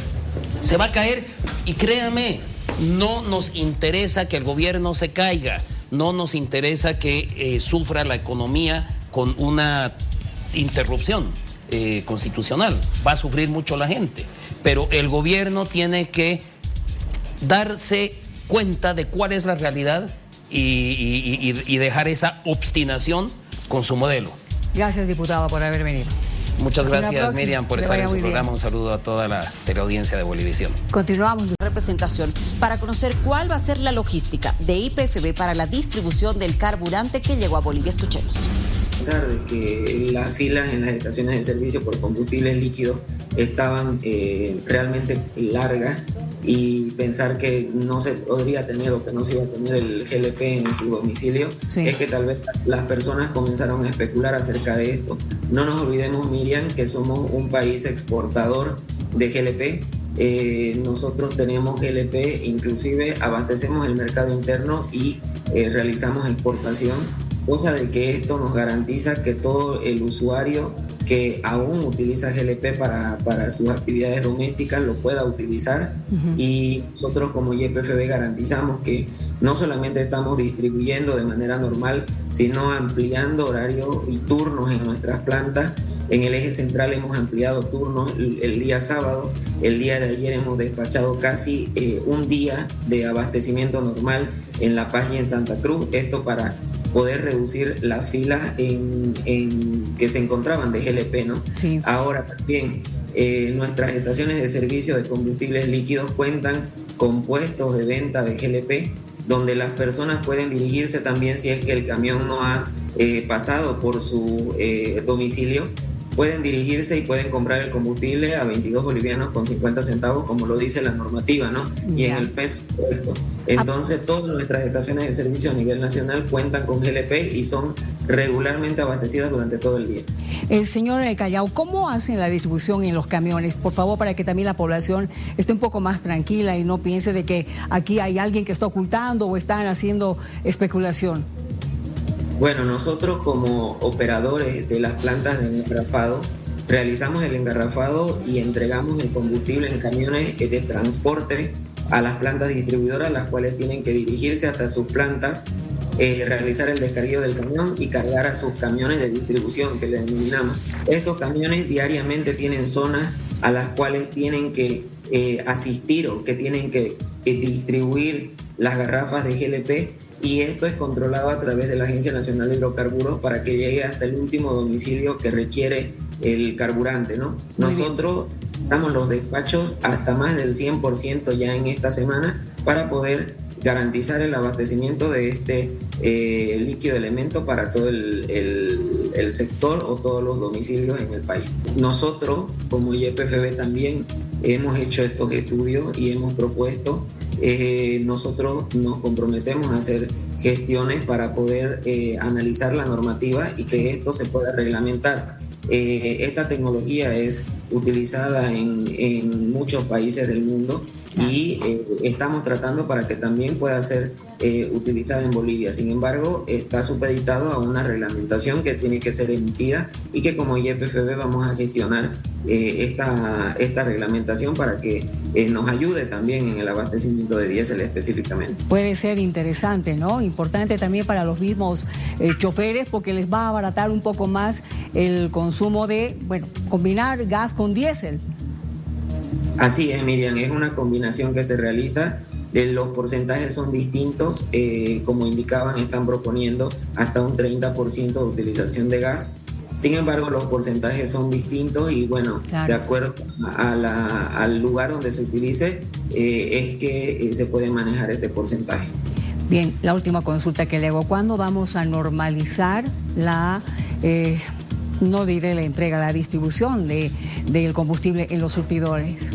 Se va a caer y créame, no nos interesa que el gobierno se caiga, no nos interesa que sufra la economía con una interrupción constitucional. Va a sufrir mucho la gente, pero el gobierno tiene que darse cuenta de cuál es la realidad y dejar esa obstinación con su modelo. Gracias, diputado, por haber venido. Muchas gracias, Miriam, por estar en su programa. Un saludo a toda la teleaudiencia de Bolivisión. Continuamos. Representación para conocer cuál va a ser la logística de YPFB para la distribución del carburante que llegó a Bolivia. Escuchemos. A pesar de que las filas en las estaciones de servicio por combustibles líquidos estaban realmente largas, y pensar que no se podría tener o que no se iba a tener el GLP en su domicilio, es que tal vez las personas comenzaron a especular acerca de esto. No nos olvidemos, Miriam, que somos un país exportador de GLP. Nosotros tenemos GLP, inclusive abastecemos el mercado interno y realizamos exportación, cosa de que esto nos garantiza que todo el usuario que aún utiliza GLP para sus actividades domésticas lo pueda utilizar. Y nosotros como YPFB garantizamos que no solamente estamos distribuyendo de manera normal, sino ampliando horarios y turnos en nuestras plantas. En el eje central hemos ampliado turnos el día sábado. El día de ayer hemos despachado casi un día de abastecimiento normal en La Paz y en Santa Cruz. Esto para poder reducir las filas que se encontraban de GLP, ¿no? Sí. Ahora también nuestras estaciones de servicio de combustibles líquidos cuentan con puestos de venta de GLP donde las personas pueden dirigirse también si es que el camión no ha pasado por su domicilio. Pueden dirigirse y pueden comprar el combustible a 22 bolivianos con 50 centavos, como lo dice la normativa, ¿no? Y en el peso correcto. Entonces, todas nuestras estaciones de servicio a nivel nacional cuentan con GLP y son regularmente abastecidas durante todo el día. Señor Callao, ¿cómo hacen la distribución en los camiones? Por favor, para que también la población esté un poco más tranquila y no piense de que aquí hay alguien que está ocultando o están haciendo especulación. Bueno, nosotros como operadores de las plantas de engarrafado realizamos el engarrafado y entregamos el combustible en camiones de transporte a las plantas distribuidoras, las cuales tienen que dirigirse hasta sus plantas, realizar el descargueo del camión y cargar a sus camiones de distribución, que le denominamos. Estos camiones diariamente tienen zonas a las cuales tienen que asistir o que tienen que distribuir las garrafas de GLP, y esto es controlado a través de la Agencia Nacional de Hidrocarburos para que llegue hasta el último domicilio que requiere el carburante, ¿no? Nosotros damos los despachos hasta más del 100% ya en esta semana para poder garantizar el abastecimiento de este líquido elemento para todo el sector o todos los domicilios en el país. Nosotros, como YPFB, también hemos hecho estos estudios y hemos propuesto, nosotros nos comprometemos a hacer gestiones para poder analizar la normativa y que esto se pueda reglamentar. Esta tecnología es utilizada en muchos países del mundo y estamos tratando para que también pueda ser utilizada en Bolivia. Sin embargo, está supeditado a una reglamentación que tiene que ser emitida y que como YPFB vamos a gestionar esta reglamentación para que nos ayude también en el abastecimiento de diésel específicamente. Puede ser interesante, ¿no? Importante también para los mismos choferes porque les va a abaratar un poco más el consumo de, combinar gas con diésel. Así es, Miriam, es una combinación que se realiza, los porcentajes son distintos, como indicaban, están proponiendo hasta un 30% de utilización de gas. Sin embargo, los porcentajes son distintos y bueno, claro, de acuerdo al lugar donde se utilice, es que se puede manejar este porcentaje. Bien, la última consulta que le hago, ¿cuándo vamos a normalizar la, no diré la entrega, la distribución del combustible en los surtidores?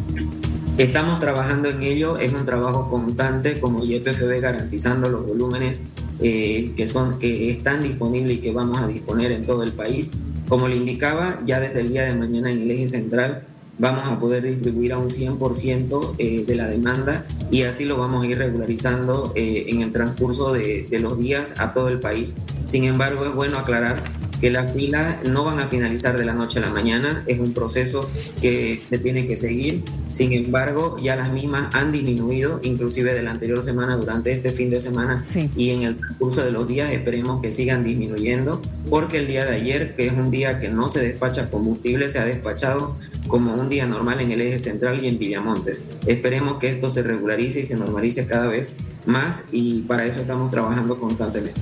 Estamos trabajando en ello, es un trabajo constante como YPFB, garantizando los volúmenes que están disponibles y que vamos a disponer en todo el país. Como le indicaba, ya desde el día de mañana en el eje central vamos a poder distribuir a un 100% de la demanda y así lo vamos a ir regularizando en el transcurso de los días a todo el país. Sin embargo, es bueno aclarar que las filas no van a finalizar de la noche a la mañana, es un proceso que se tiene que seguir. Sin embargo, ya las mismas han disminuido, inclusive de la anterior semana, durante este fin de semana, sí, y en el transcurso de los días esperemos que sigan disminuyendo, porque el día de ayer, que es un día que no se despacha combustible, se ha despachado como un día normal en el eje central y en Villamontes. Esperemos que esto se regularice y se normalice cada vez más y para eso estamos trabajando constantemente.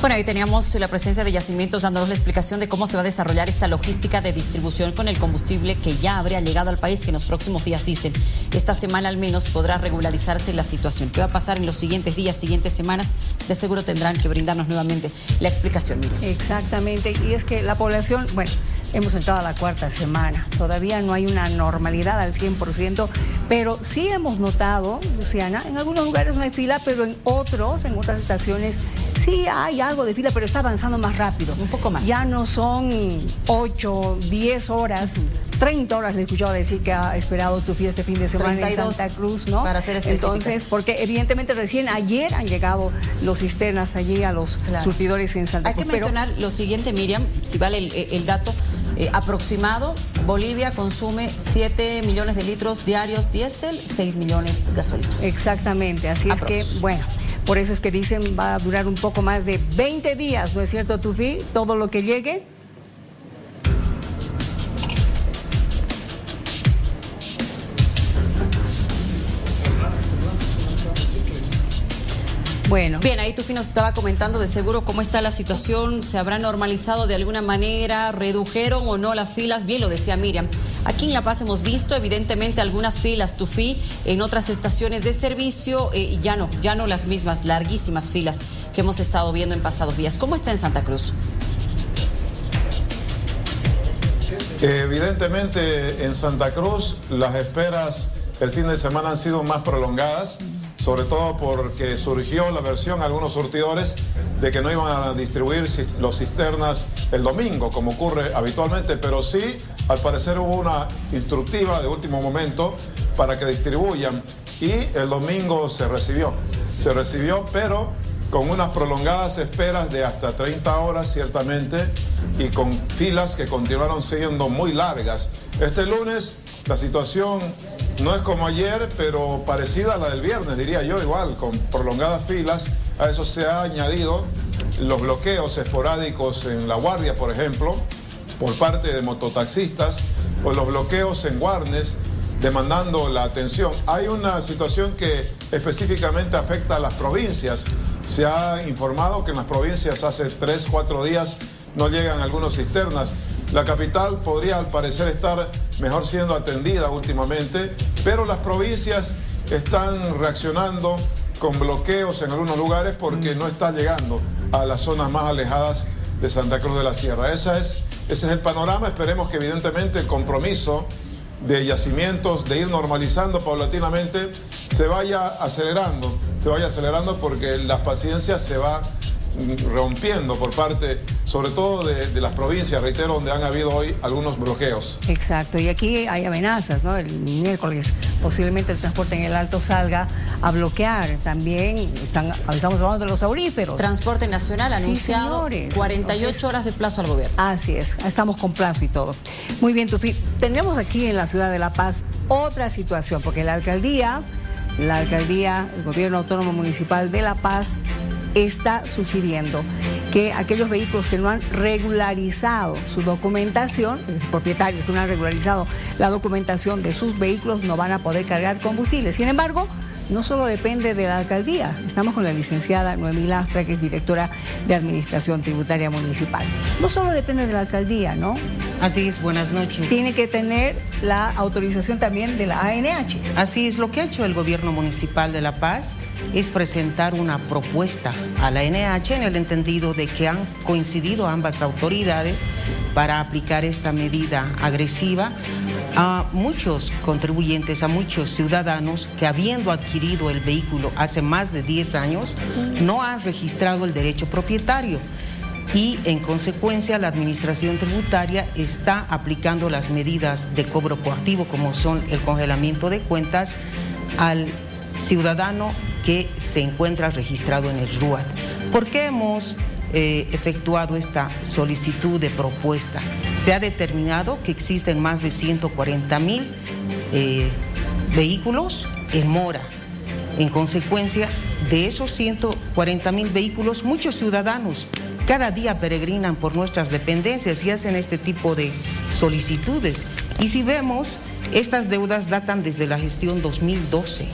Bueno, ahí teníamos la presencia de Yacimientos dándonos la explicación de cómo se va a desarrollar esta logística de distribución con el combustible que ya habría llegado al país, que en los próximos días, dicen, esta semana al menos podrá regularizarse la situación. ¿Qué va a pasar en los siguientes días, siguientes semanas? De seguro tendrán que brindarnos nuevamente la explicación. Miren. Exactamente, y es que la población, bueno, hemos entrado a la cuarta semana, todavía no hay una normalidad al 100%, pero sí hemos notado, Luciana, en algunos lugares no hay fila, pero en otras estaciones sí hay algo de fila, pero está avanzando más rápido. Un poco más. Ya no son 8, 10 horas, 30 horas le he escuchado decir que ha esperado Tufi este fin de semana 32, en Santa Cruz, ¿no? Para ser específicas. Entonces, porque evidentemente recién ayer han llegado los cisternas allí a los surtidores en Santa Cruz. Hay que mencionar lo siguiente, Miriam, si vale el dato aproximado. Bolivia consume 7 millones de litros diarios diésel, 6 millones gasolina. Exactamente, así es que, bueno, por eso es que dicen va a durar un poco más de 20 días, ¿no es cierto, Tufi? Todo lo que llegue. Bueno. Bien, ahí Tufi nos estaba comentando de seguro cómo está la situación, se habrá normalizado de alguna manera, redujeron o no las filas, bien lo decía Miriam. Aquí en La Paz hemos visto evidentemente algunas filas, Tufi, en otras estaciones de servicio, y ya no las mismas larguísimas filas que hemos estado viendo en pasados días. ¿Cómo está en Santa Cruz? Evidentemente en Santa Cruz las esperas el fin de semana han sido más prolongadas, sobre todo porque surgió la versión algunos surtidores de que no iban a distribuir los cisternas el domingo, como ocurre habitualmente, pero sí, al parecer hubo una instructiva de último momento para que distribuyan y el domingo se recibió, pero con unas prolongadas esperas de hasta 30 horas ciertamente y con filas que continuaron siendo muy largas. Este lunes la situación no es como ayer, pero parecida a la del viernes, diría yo, igual, con prolongadas filas. A eso se ha añadido los bloqueos esporádicos en La Guardia, por ejemplo, por parte de mototaxistas, o los bloqueos en Guarnes, demandando la atención. Hay una situación que específicamente afecta a las provincias. Se ha informado que en las provincias hace 3, 4 días no llegan algunas cisternas. La capital podría al parecer estar mejor siendo atendida últimamente, pero las provincias están reaccionando con bloqueos en algunos lugares porque no está llegando a las zonas más alejadas de Santa Cruz de la Sierra. Ese es el panorama. Esperemos que evidentemente el compromiso de Yacimientos de ir normalizando paulatinamente se vaya acelerando porque las paciencias se va rompiendo por parte, sobre todo de las provincias, reitero, donde han habido hoy algunos bloqueos. Exacto, y aquí hay amenazas, ¿no? El miércoles posiblemente el transporte en el Alto salga a bloquear. También estamos hablando de los auríferos. Transporte Nacional anunciado, señores. 48 horas de plazo al gobierno. Así es, estamos con plazo y todo. Muy bien, Tufi. Tenemos aquí en la ciudad de La Paz otra situación, porque la alcaldía, el gobierno autónomo municipal de La Paz, está sugiriendo que aquellos vehículos que no han regularizado su documentación, es decir, propietarios que no han regularizado la documentación de sus vehículos, no van a poder cargar combustible. Sin embargo, no solo depende de la alcaldía. Estamos con la licenciada Noemí Lastra, que es directora de Administración Tributaria Municipal. No solo depende de la alcaldía, ¿no? Así es, buenas noches. Tiene que tener la autorización también de la ANH. Así es, lo que ha hecho el gobierno municipal de La Paz es presentar una propuesta a la ANH en el entendido de que han coincidido ambas autoridades para aplicar esta medida agresiva a muchos contribuyentes, a muchos ciudadanos que, habiendo adquirido el vehículo hace más de 10 años, no han registrado el derecho propietario. Y en consecuencia la administración tributaria está aplicando las medidas de cobro coactivo, como son el congelamiento de cuentas, al ciudadano que se encuentra registrado en el RUAT. ¿Por qué hemos efectuado esta solicitud de propuesta? Se ha determinado que existen más de 140,000 vehículos en mora. En consecuencia de esos 140,000 vehículos, muchos ciudadanos cada día peregrinan por nuestras dependencias y hacen este tipo de solicitudes. Y si vemos, estas deudas datan desde la gestión 2012.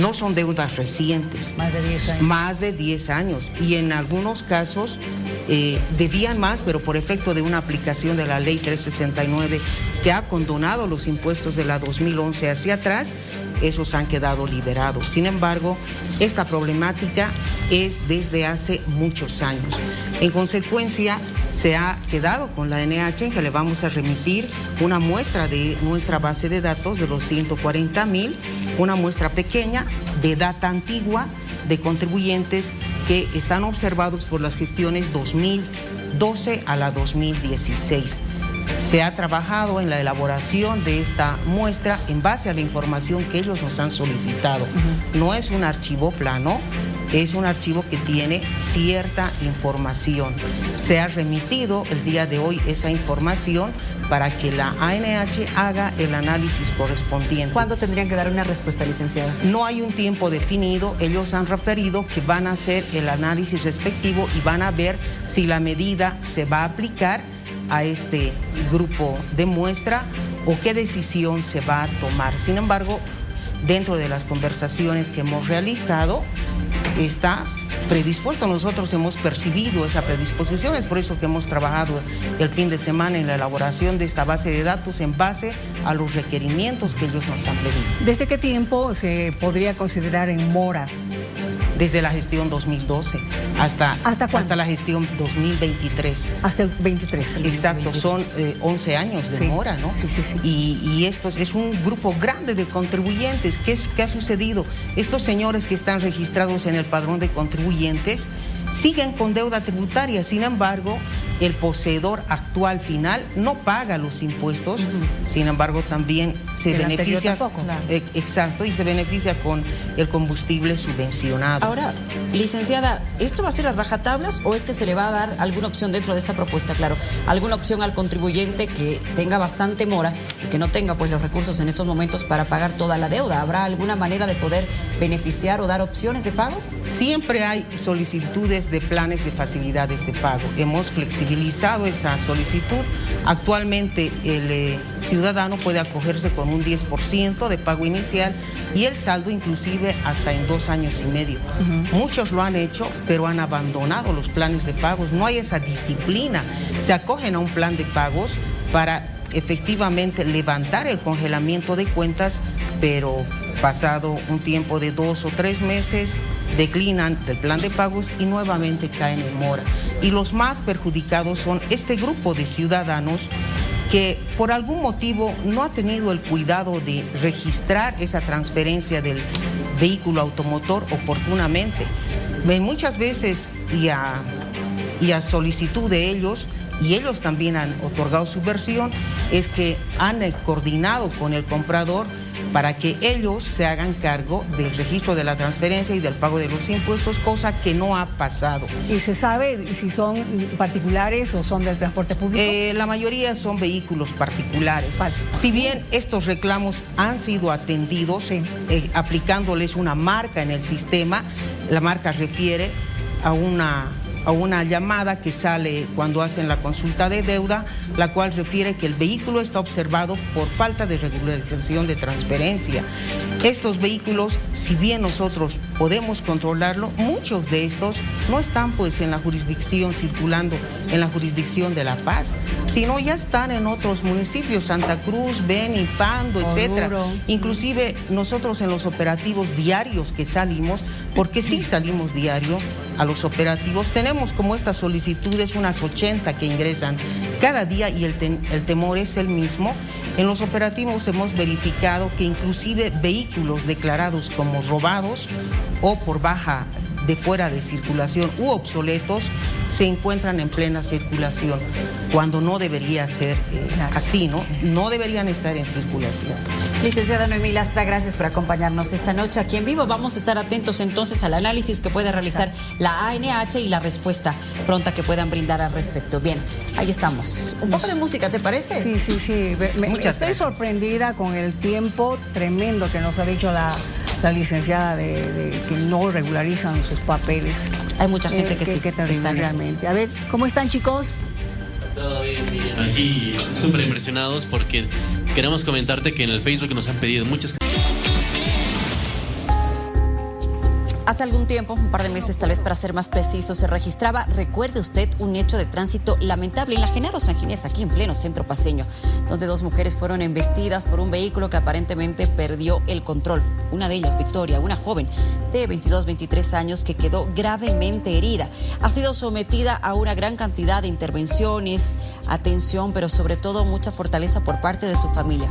No son deudas recientes. Más de 10 años. Más de 10 años. Y en algunos casos debían más, pero por efecto de una aplicación de la ley 369 que ha condonado los impuestos de la 2011 hacia atrás, esos han quedado liberados. Sin embargo, esta problemática es desde hace muchos años. En consecuencia, se ha quedado con la ANH en que le vamos a remitir una muestra de nuestra base de datos de los 140,000, una muestra pequeña de data antigua de contribuyentes que están observados por las gestiones 2012 a la 2016. Se ha trabajado en la elaboración de esta muestra en base a la información que ellos nos han solicitado. No es un archivo plano, es un archivo que tiene cierta información. Se ha remitido el día de hoy esa información para que la ANH haga el análisis correspondiente. ¿Cuándo tendrían que dar una respuesta, licenciada? No hay un tiempo definido. Ellos han referido que van a hacer el análisis respectivo y van a ver si la medida se va a aplicar a este grupo de muestra o qué decisión se va a tomar. Sin embargo, dentro de las conversaciones que hemos realizado, está predispuesto. Nosotros hemos percibido esa predisposición, es por eso que hemos trabajado el fin de semana en la elaboración de esta base de datos en base a los requerimientos que ellos nos han pedido. ¿Desde qué tiempo se podría considerar en mora? Desde la gestión 2012 hasta la gestión 2023. Hasta el 23. Exacto, 23. Son 11 años de mora, ¿no? Sí. Y esto es un grupo grande de contribuyentes. ¿Qué ha sucedido? Estos señores que están registrados en el padrón de contribuyentes siguen con deuda tributaria. Sin embargo, el poseedor actual final no paga los impuestos. Sin embargo, también se beneficia. Exacto, y se beneficia con el combustible subvencionado. Ahora, licenciada, ¿esto va a ser a rajatablas o es que se le va a dar alguna opción dentro de esta propuesta? Claro, alguna opción al contribuyente que tenga bastante mora y que no tenga pues los recursos en estos momentos para pagar toda la deuda. ¿Habrá alguna manera de poder beneficiar o dar opciones de pago? Siempre hay solicitudes de planes de facilidades de pago. Hemos flexibilizado esa solicitud. Actualmente el ciudadano puede acogerse con un 10% de pago inicial y el saldo inclusive hasta en 2 años y medio. Muchos lo han hecho, pero han abandonado los planes de pagos. No hay esa disciplina. Se acogen a un plan de pagos para efectivamente levantar el congelamiento de cuentas, pero pasado un tiempo de 2 o 3 meses declinan del plan de pagos y nuevamente caen en mora. Y los más perjudicados son este grupo de ciudadanos que por algún motivo no ha tenido el cuidado de registrar esa transferencia del vehículo automotor oportunamente. Muchas veces y a solicitud de ellos, y ellos también han otorgado su versión, es que han coordinado con el comprador para que ellos se hagan cargo del registro de la transferencia y del pago de los impuestos, cosa que no ha pasado. ¿Y se sabe si son particulares o son del transporte público? La mayoría son vehículos particulares. Si bien estos reclamos han sido atendidos, aplicándoles una marca en el sistema, la marca refiere a una una llamada que sale cuando hacen la consulta de deuda, la cual refiere que el vehículo está observado por falta de regularización de transferencia. Estos vehículos, si bien nosotros podemos controlarlo, muchos de estos no están pues en la jurisdicción, circulando en la jurisdicción de La Paz, sino ya están en otros municipios, Santa Cruz, Beni, Pando, etcétera. Inclusive nosotros en los operativos diarios que salimos, porque sí salimos diario a los operativos, tenemos como estas solicitudes unas 80 que ingresan cada día y el temor es el mismo. En los operativos hemos verificado que inclusive vehículos declarados como robados o por baja de fuera de circulación u obsoletos se encuentran en plena circulación, cuando no debería ser así, ¿no? No deberían estar en circulación. Licenciada Noemí Lastra, gracias por acompañarnos esta noche aquí en vivo. Vamos a estar atentos entonces al análisis que puede realizar la ANH y la respuesta pronta que puedan brindar al respecto. Bien, ahí estamos. Un poco de música, ¿te parece? Sí. Estoy sorprendida con el tiempo tremendo que nos ha dicho la licenciada de que no regularizan sus papeles. Hay mucha gente que sí está realmente. A ver, ¿cómo están, chicos? Todo bien, Miriam. Aquí súper impresionados porque queremos comentarte que en el Facebook nos han pedido muchas. Hace algún tiempo, un par de meses tal vez para ser más preciso, se registraba, recuerde usted, un hecho de tránsito lamentable en la Genaro San Ginés, aquí en pleno centro paceño, donde 2 mujeres fueron embestidas por un vehículo que aparentemente perdió el control. Una de ellas, Victoria, una joven de 22-23 años que quedó gravemente herida. Ha sido sometida a una gran cantidad de intervenciones, atención, pero sobre todo mucha fortaleza por parte de su familia.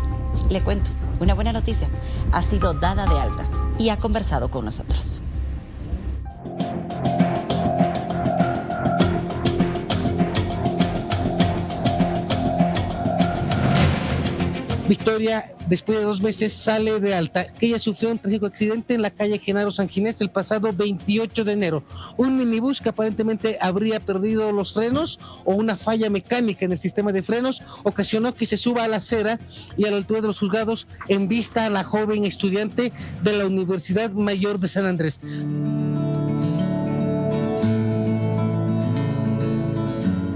Le cuento, una buena noticia, ha sido dada de alta y ha conversado con nosotros. Victoria, después de 2 meses, sale de alta. Ella sufrió un trágico accidente en la calle Genaro San Ginés el pasado 28 de enero. Un minibús que aparentemente habría perdido los frenos o una falla mecánica en el sistema de frenos ocasionó que se suba a la acera y a la altura de los juzgados embista a la joven estudiante de la Universidad Mayor de San Andrés.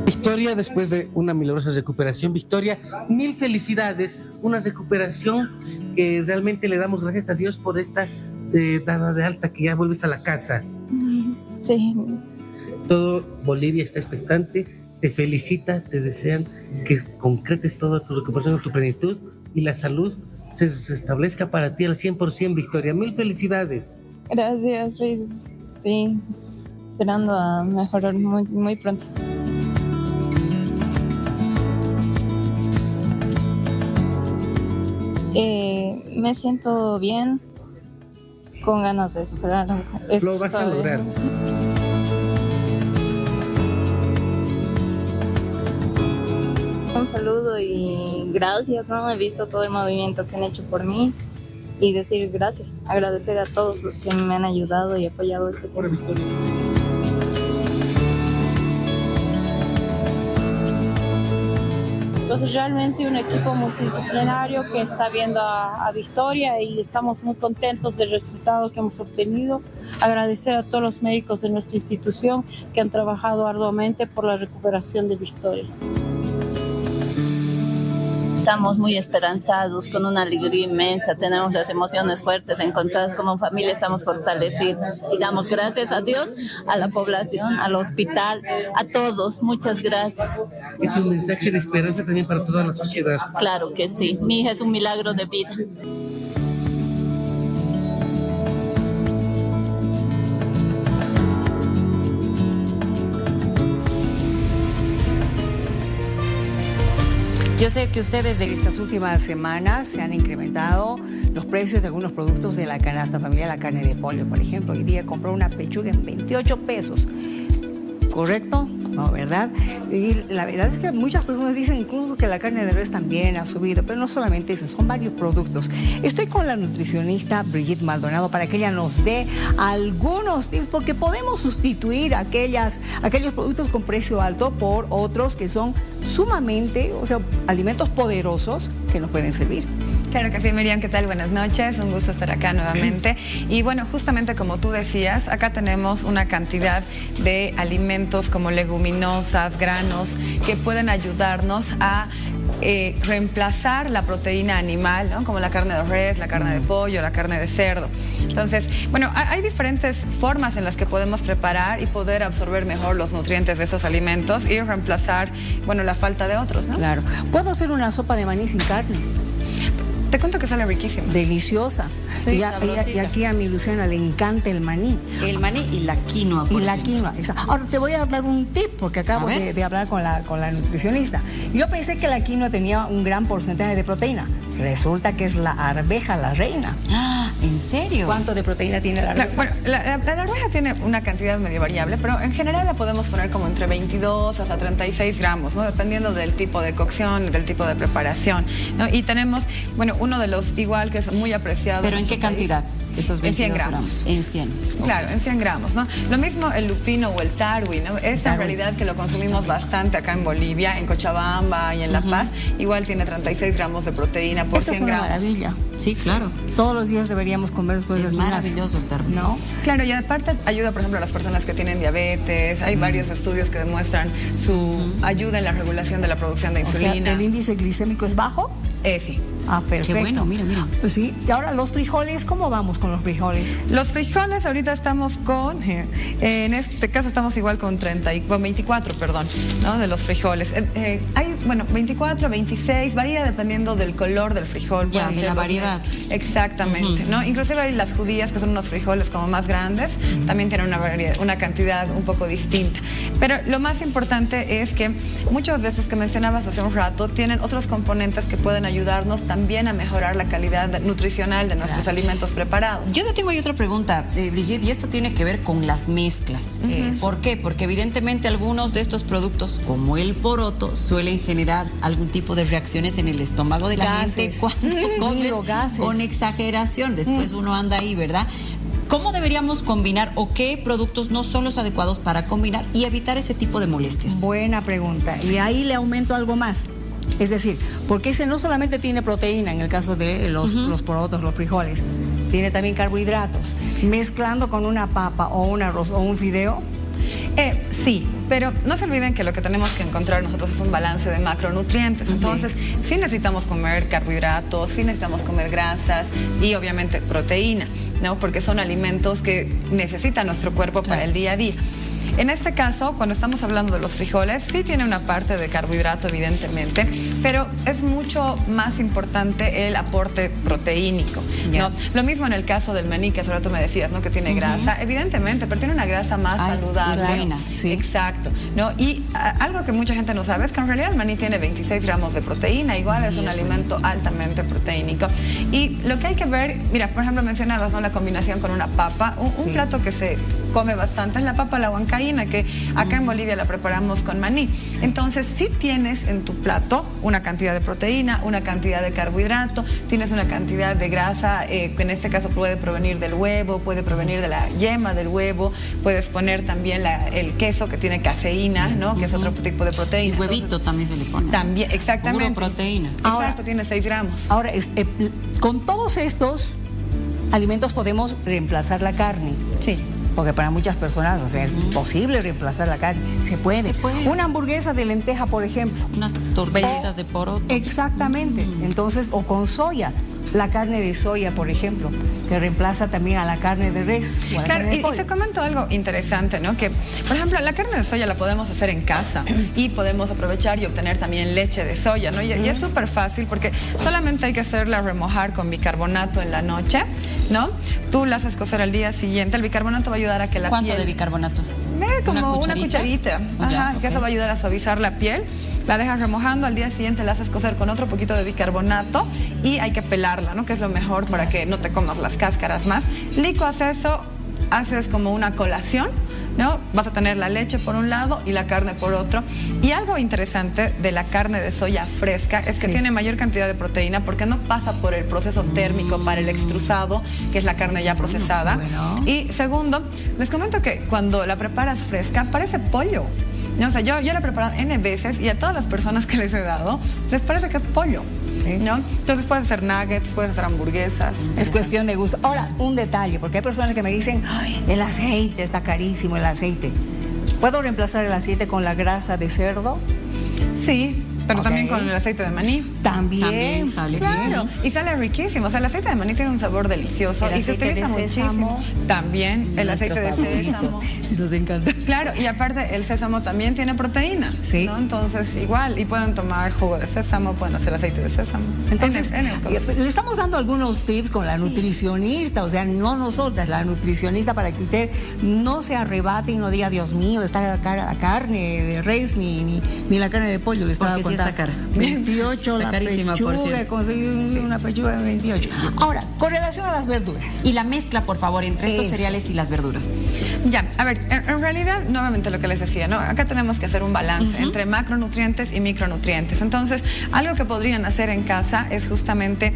Victoria, después de una milagrosa recuperación, Victoria, 1000 felicidades, una recuperación que realmente le damos gracias a Dios por esta dada de alta, que ya vuelves a la casa. Sí. Todo Bolivia está expectante, te felicita, te desean que concretes toda tu recuperación, tu plenitud y la salud se establezca para ti al 100%, Victoria. 1000 felicidades. Gracias, sí, esperando a mejorar muy pronto. Me siento bien, con ganas de superar. Lo vas a lograr. Un saludo y gracias, ¿no? He visto todo el movimiento que han hecho por mí y decir gracias, agradecer a todos los que me han ayudado y apoyado este tiempo. Entonces realmente un equipo multidisciplinario que está viendo a Victoria y estamos muy contentos del resultado que hemos obtenido. Agradecer a todos los médicos de nuestra institución que han trabajado arduamente por la recuperación de Victoria. Estamos muy esperanzados, con una alegría inmensa, tenemos las emociones fuertes encontradas, como familia estamos fortalecidos y damos gracias a Dios, a la población, al hospital, a todos, muchas gracias. Es un mensaje de esperanza también para toda la sociedad. Claro que sí, mi hija es un milagro de vida. Yo sé que ustedes de estas últimas semanas se han incrementado los precios de algunos productos de la canasta familiar, la carne de pollo, por ejemplo. Hoy día compró una pechuga en 28 pesos. ¿Correcto? No, ¿verdad? Y la verdad es que muchas personas dicen incluso que la carne de res también ha subido, pero no solamente eso, son varios productos. Estoy con la nutricionista Brigitte Maldonado para que ella nos dé algunos tips, porque podemos sustituir aquellos productos con precio alto por otros que son sumamente, alimentos poderosos que nos pueden servir. Claro que sí, Miriam, ¿qué tal? Buenas noches, un gusto estar acá nuevamente. Y bueno, justamente como tú decías, acá tenemos una cantidad de alimentos como leguminosas, granos, que pueden ayudarnos a reemplazar la proteína animal, ¿no? Como la carne de res, la carne de pollo, la carne de cerdo. Entonces, bueno, hay diferentes formas en las que podemos preparar y poder absorber mejor los nutrientes de esos alimentos y reemplazar, bueno, la falta de otros, ¿no? Claro. ¿Puedo hacer una sopa de maní sin carne? Te cuento que sale riquísima. Deliciosa. Sí, y aquí a mi Luciana le encanta el maní. El maní y la quinoa. Y la quinoa. Ahora te voy a dar un tip porque acabo de hablar con la nutricionista. Yo pensé que la quinoa tenía un gran porcentaje de proteína. Resulta que es la arveja la reina. Ah, ¿en serio? ¿Cuánto de proteína tiene la arveja? Bueno, la arveja tiene una cantidad medio variable, pero en general la podemos poner como entre 22 hasta 36 gramos, ¿no? Dependiendo del tipo de cocción, del tipo de preparación, ¿no? Y tenemos, bueno, uno de los igual que es muy apreciado. ¿Pero en qué cantidad? Esos 22 en 100 gramos. En 100. Claro, en 100 gramos, ¿no? Lo mismo el lupino o el tarwi, ¿no? Esta en realidad que lo consumimos bastante acá en Bolivia, en Cochabamba y en La Paz, igual tiene 36 gramos de proteína por 100 gramos. Es una maravilla. Sí, claro. Todos los días deberíamos comer después del gimnasio. Es maravilloso el tarwi. ¿No? Claro, y aparte ayuda, por ejemplo, a las personas que tienen diabetes. Hay varios estudios que demuestran su ayuda en la regulación de la producción de insulina. O sea, ¿el índice glicémico es bajo? Sí. Ah, perfecto. Qué bueno, mira. Pues sí, y ahora los frijoles, ¿cómo vamos con los frijoles? Los frijoles ahorita estamos con, en este caso estamos igual con 24, ¿no? De los frijoles. Hay, bueno, 24, 26, varía dependiendo del color del frijol. Ya, de la variedad. Exactamente, ¿no? Inclusive hay las judías, que son unos frijoles como más grandes, también tienen una cantidad un poco distinta. Pero lo más importante es que muchas veces que mencionabas hace un rato, tienen otros componentes que pueden ayudarnos también a mejorar la calidad nutricional de nuestros alimentos preparados. Yo te tengo ahí otra pregunta, Brigitte, y esto tiene que ver con las mezclas. ¿Por qué? Porque evidentemente algunos de estos productos, como el poroto, suelen generar algún tipo de reacciones en el estómago de la gente cuando comes con exageración. Después uno anda ahí, ¿verdad? ¿Cómo deberíamos combinar o qué productos no son los adecuados para combinar y evitar ese tipo de molestias? Buena pregunta. Y ahí le aumento algo más. Es decir, porque ese no solamente tiene proteína en el caso de los porotos, los frijoles, tiene también carbohidratos. Mezclando con una papa o un arroz o un fideo. Sí, pero no se olviden que lo que tenemos que encontrar nosotros es un balance de macronutrientes. Entonces, sí necesitamos comer carbohidratos, sí necesitamos comer grasas y obviamente proteína, ¿no? Porque son alimentos que necesita nuestro cuerpo para el día a día. En este caso, cuando estamos hablando de los frijoles, sí tiene una parte de carbohidrato, evidentemente, pero es mucho más importante el aporte proteínico, ¿no? Lo mismo en el caso del maní, que hace rato me decías, ¿no? Que tiene grasa, evidentemente, pero tiene una grasa más saludable. Es buena. Sí. Exacto, ¿no? Y algo que mucha gente no sabe es que en realidad el maní tiene 26 gramos de proteína, igual es un alimento altamente proteínico. Y lo que hay que ver, mira, por ejemplo, mencionabas, ¿no? La combinación con una papa, un plato que se come bastante es la papa a la huancaína, que acá en Bolivia la preparamos con maní. Entonces, si tienes en tu plato una cantidad de proteína, una cantidad de carbohidrato, tienes una cantidad de grasa, que en este caso puede provenir del huevo, puede provenir de la yema del huevo, puedes poner también el queso que tiene caseína, ¿no? Que es otro tipo de proteína. Y huevito también se le pone. También, exactamente. Puro proteína. Exacto, tiene 6 gramos. Ahora, con todos estos alimentos podemos reemplazar la carne. Sí. Porque para muchas personas, o sea, es imposible reemplazar la carne. Se puede. Una hamburguesa de lenteja, por ejemplo. Unas tortillitas de poroto. Exactamente. Entonces, o con soya. La carne de soya, por ejemplo, que reemplaza también a la carne de res. Claro, y te comento algo interesante, ¿no? Que, por ejemplo, la carne de soya la podemos hacer en casa y podemos aprovechar y obtener también leche de soya, ¿no? Y es súper fácil porque solamente hay que hacerla remojar con bicarbonato en la noche, ¿no? Tú la haces cocer al día siguiente. El bicarbonato va a ayudar a que la piel... ¿Cuánto de bicarbonato? Como una cucharita. Ajá, que eso va a ayudar a suavizar la piel. La dejas remojando, al día siguiente la haces cocer con otro poquito de bicarbonato y hay que pelarla, ¿no? Que es lo mejor para que no te comas las cáscaras más. Licuas eso, haces como una colación, ¿no? Vas a tener la leche por un lado y la carne por otro. Y algo interesante de la carne de soya fresca es que tiene mayor cantidad de proteína porque no pasa por el proceso térmico para el extrusado, que es la carne ya procesada. Y segundo, les comento que cuando la preparas fresca parece pollo. ¿no? O sea, yo la he preparado N veces y a todas las personas que les he dado les parece que es pollo, ¿no? Entonces puedes hacer nuggets, puedes hacer hamburguesas. Es cuestión de gusto. Ahora, un detalle, porque hay personas que me dicen, ay, el aceite está carísimo, el aceite. ¿Puedo reemplazar el aceite con la grasa de cerdo? Sí, pero también con el aceite de maní. También sale claro, bien. Y sale riquísimo. O sea, el aceite de maní tiene un sabor delicioso y se utiliza muchísimo. También el aceite de sésamo. Nos encanta. Claro, y aparte el sésamo también tiene proteína. Sí. ¿no? Entonces, igual, y pueden tomar jugo de sésamo, pueden hacer aceite de sésamo. Entonces, le estamos dando algunos tips con la nutricionista, o sea, no nosotras, la nutricionista, para que usted no se arrebate y no diga, Dios mío, está la carne de res ni la carne de pollo. Le estaba Porque sí está cara. 28 está la carísima, pechuga, por cierto. conseguí una pechuga de 28. Ahora, con relación a las verduras. Y la mezcla, por favor, entre estos cereales y las verduras. Ya, a ver, en realidad, nuevamente lo que les decía, ¿no? Acá tenemos que hacer un balance entre macronutrientes y micronutrientes. Entonces, algo que podrían hacer en casa es justamente,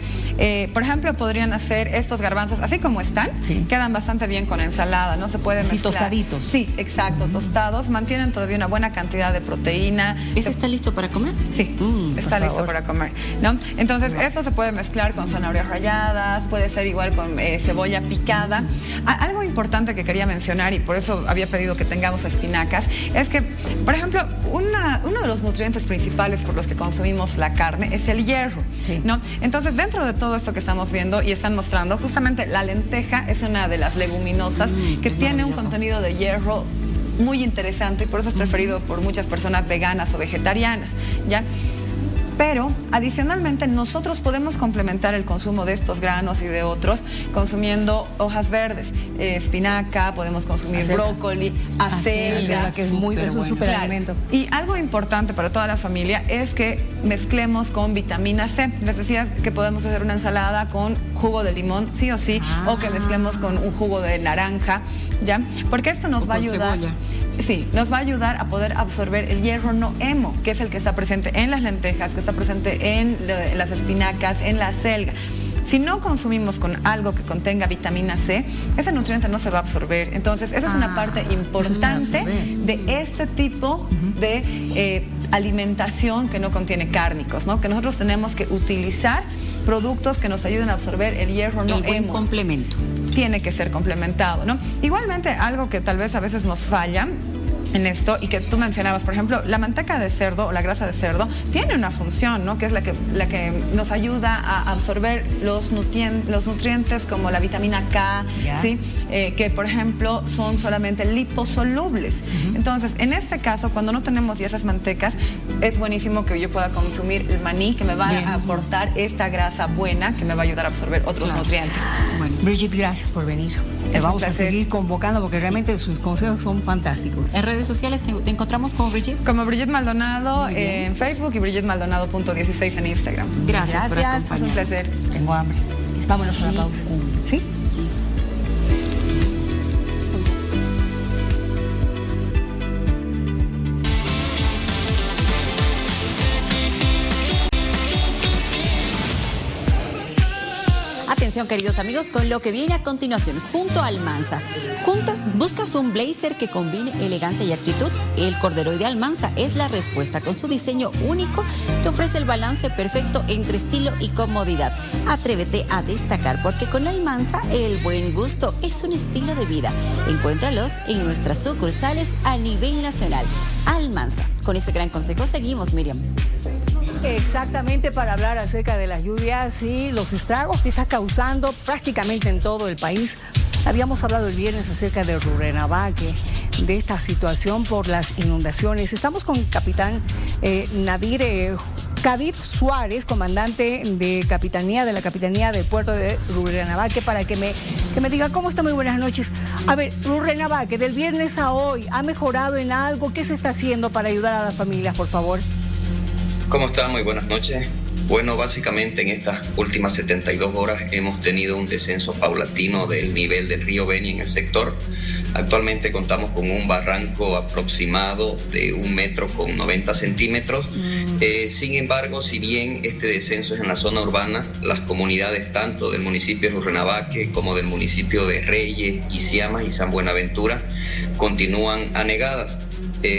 por ejemplo, podrían hacer estos garbanzos así como están, quedan bastante bien con ensalada, no se puede mezclar. Tostaditos. Sí, exacto, tostados, mantienen todavía una buena cantidad de proteína. ¿Ese está listo para comer? Sí, está listo para comer, ¿no? Entonces, eso se puede mezclar con zanahorias ralladas, puede ser igual con cebolla picada. Algo importante que quería mencionar, y por eso había pedido que tengamos espinacas, es que, por ejemplo, uno de los nutrientes principales por los que consumimos la carne es el hierro, ¿no? Entonces, dentro de todo esto que estamos viendo y están mostrando, justamente la lenteja es una de las leguminosas que tiene un contenido de hierro muy interesante y por eso es preferido por muchas personas veganas o vegetarianas, ¿ya? Pero adicionalmente nosotros podemos complementar el consumo de estos granos y de otros consumiendo hojas verdes, espinaca, podemos consumir brócoli, acelga, que es un superalimento. Y algo importante para toda la familia es que mezclemos con vitamina C. Les decía que podemos hacer una ensalada con jugo de limón, sí o sí, o que mezclemos con un jugo de naranja, ¿ya? Porque esto nos va a ayudar. Cebolla. Sí, nos va a ayudar a poder absorber el hierro no hemo, que es el que está presente en las lentejas, que está presente en las espinacas, en la acelga. Si no consumimos con algo que contenga vitamina C, ese nutriente no se va a absorber. Entonces, esa es una parte importante de este tipo de alimentación que no contiene cárnicos, ¿no? Que nosotros tenemos que utilizar productos que nos ayuden a absorber el hierro no hemo. El buen complemento. Tiene que ser complementado, ¿no? Igualmente, algo que tal vez a veces nos falla en esto y que tú mencionabas, por ejemplo, la manteca de cerdo o la grasa de cerdo tiene una función, ¿no? Que es la que nos ayuda a absorber los nutrientes como la vitamina K, ¿sí? Que por ejemplo son solamente liposolubles. Entonces, en este caso, cuando no tenemos ya esas mantecas, es buenísimo que yo pueda consumir el maní, que me va a aportar esta grasa buena, que me va a ayudar a absorber otros nutrientes. Bueno, Brigitte, gracias por venir. Te vamos a seguir convocando porque realmente sus consejos son fantásticos. En redes sociales te encontramos como Brigitte. Como Brigitte Maldonado en Facebook y BrigitteMaldonado.16 en Instagram. Gracias por acompañarnos. Es un placer. Tengo hambre. Vámonos a la pausa. ¿Sí? Sí. Atención, queridos amigos, con lo que viene a continuación. Junto a Almanza. ¿Buscas un blazer que combine elegancia y actitud? El corderoide Almanza es la respuesta. Con su diseño único, te ofrece el balance perfecto entre estilo y comodidad. Atrévete a destacar, porque con Almanza el buen gusto es un estilo de vida. Encuéntralos en nuestras sucursales a nivel nacional. Almanza. Con este gran consejo seguimos, Miriam. Exactamente, para hablar acerca de las lluvias y los estragos que está causando prácticamente en todo el país. Habíamos hablado el viernes acerca de Rurrenabaque, de esta situación por las inundaciones. Estamos con el capitán Nadir Kadir Suárez, comandante de la Capitanía del Puerto de Rurrenabaque, para que me diga cómo está. Muy buenas noches. A ver, Rurrenabaque, del viernes a hoy, ¿ha mejorado en algo? ¿Qué se está haciendo para ayudar a las familias, por favor? ¿Cómo están? Muy buenas noches. Bueno, básicamente en estas últimas 72 horas hemos tenido un descenso paulatino del nivel del río Beni en el sector. Actualmente contamos con un barranco aproximado de 1 metro con 90 centímetros. Sin embargo, si bien este descenso es en la zona urbana, las comunidades tanto del municipio de Rurrenabaque como del municipio de Reyes, Isiamas y San Buenaventura continúan anegadas.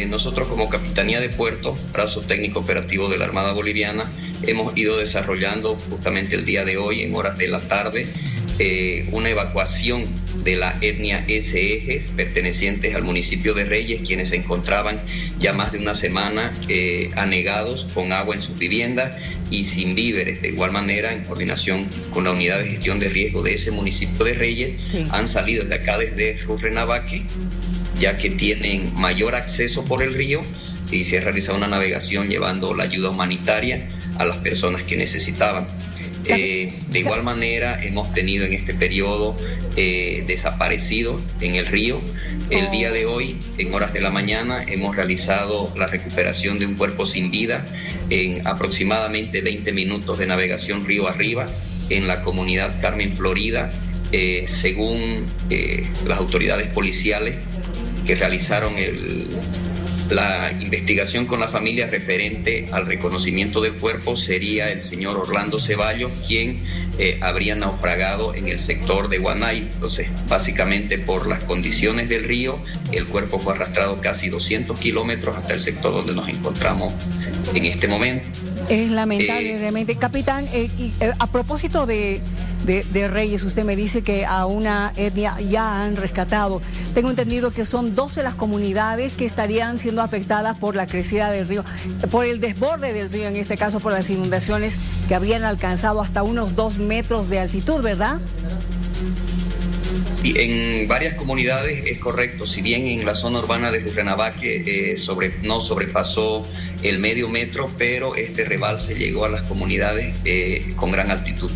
nosotros como Capitanía de Puerto, brazo técnico operativo de la Armada Boliviana, hemos ido desarrollando justamente el día de hoy, en horas de la tarde, una evacuación de la etnia Ejes pertenecientes al municipio de Reyes, quienes se encontraban ya más de una semana anegados con agua en sus viviendas y sin víveres. De igual manera, en coordinación con la unidad de gestión de riesgo de ese municipio de Reyes, han salido de acá desde Rurrenabaque, ya que tienen mayor acceso por el río, y se ha realizado una navegación llevando la ayuda humanitaria a las personas que necesitaban. De igual manera, hemos tenido en este periodo desaparecidos en el río. El día de hoy, en horas de la mañana, hemos realizado la recuperación de un cuerpo sin vida en aproximadamente 20 minutos de navegación río arriba en la comunidad Carmen Florida, según las autoridades policiales que realizaron la investigación con la familia referente al reconocimiento del cuerpo. Sería el señor Orlando Ceballos quien habría naufragado en el sector de Guanay. Entonces, básicamente por las condiciones del río, el cuerpo fue arrastrado casi 200 kilómetros hasta el sector donde nos encontramos en este momento. Es lamentable realmente. Capitán, a propósito de Reyes, usted me dice que a una etnia ya han rescatado. Tengo entendido que son 12 las comunidades que estarían siendo afectadas por la crecida del río, por el desborde del río, en este caso por las inundaciones que habrían alcanzado hasta unos 2 metros de altitud, ¿verdad? En varias comunidades es correcto, si bien en la zona urbana de Rurrenabaque no sobrepasó el medio metro, pero este rebalse llegó a las comunidades con gran altitud.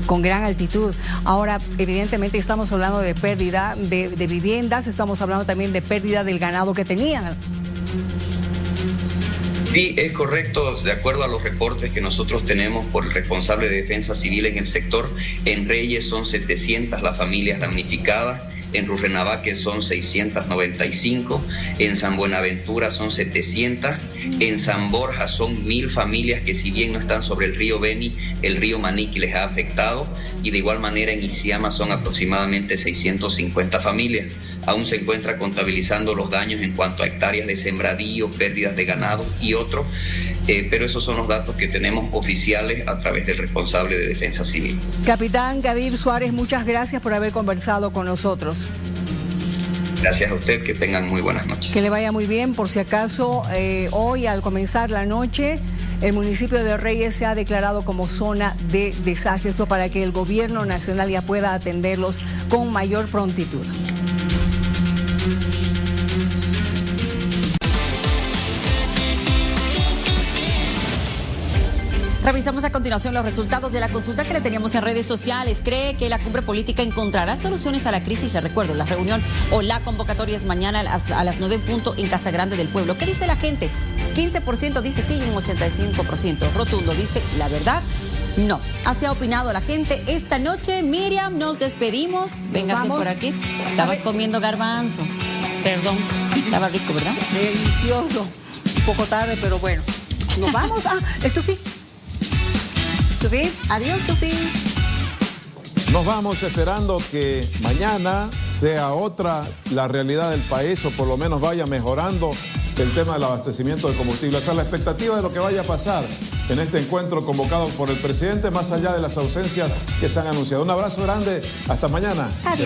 Con gran altitud. Ahora, evidentemente estamos hablando de pérdida de viviendas, estamos hablando también de pérdida del ganado que tenían. Sí, es correcto. De acuerdo a los reportes que nosotros tenemos por el responsable de Defensa Civil en el sector, en Reyes son 700 las familias damnificadas, en Rurrenabaque son 695, en San Buenaventura son 700, en San Borja son 1000 familias que, si bien no están sobre el río Beni, el río Maniqui les ha afectado, y de igual manera en Isiama son aproximadamente 650 familias. Aún se encuentra contabilizando los daños en cuanto a hectáreas de sembradío, pérdidas de ganado y otros, pero esos son los datos que tenemos oficiales a través del responsable de Defensa Civil. Capitán Gadir Suárez, muchas gracias por haber conversado con nosotros. Gracias a usted, que tengan muy buenas noches. Que le vaya muy bien. Por si acaso, hoy al comenzar la noche, el municipio de Reyes se ha declarado como zona de desastre. Esto para que el gobierno nacional ya pueda atenderlos con mayor prontitud. Revisamos a continuación los resultados de la consulta que le teníamos en redes sociales. ¿Cree que la cumbre política encontrará soluciones a la crisis? Le recuerdo, la reunión o la convocatoria es mañana a las 9 en punto en Casa Grande del Pueblo. ¿Qué dice la gente? 15% dice sí y un 85% rotundo dice la verdad. No. Así ha opinado la gente esta noche. Miriam, nos despedimos. Véngase por aquí. Estabas comiendo garbanzo. Perdón. Estaba rico, ¿verdad? Delicioso. Un poco tarde, pero bueno. Nos vamos. ¿Es Tufi? ¿Tufi? Adiós, Tufi. Nos vamos esperando que mañana sea otra la realidad del país, o por lo menos vaya mejorando el tema del abastecimiento de combustible. O sea, la expectativa de lo que vaya a pasar en este encuentro convocado por el presidente, más allá de las ausencias que se han anunciado. Un abrazo grande, hasta mañana. Adiós.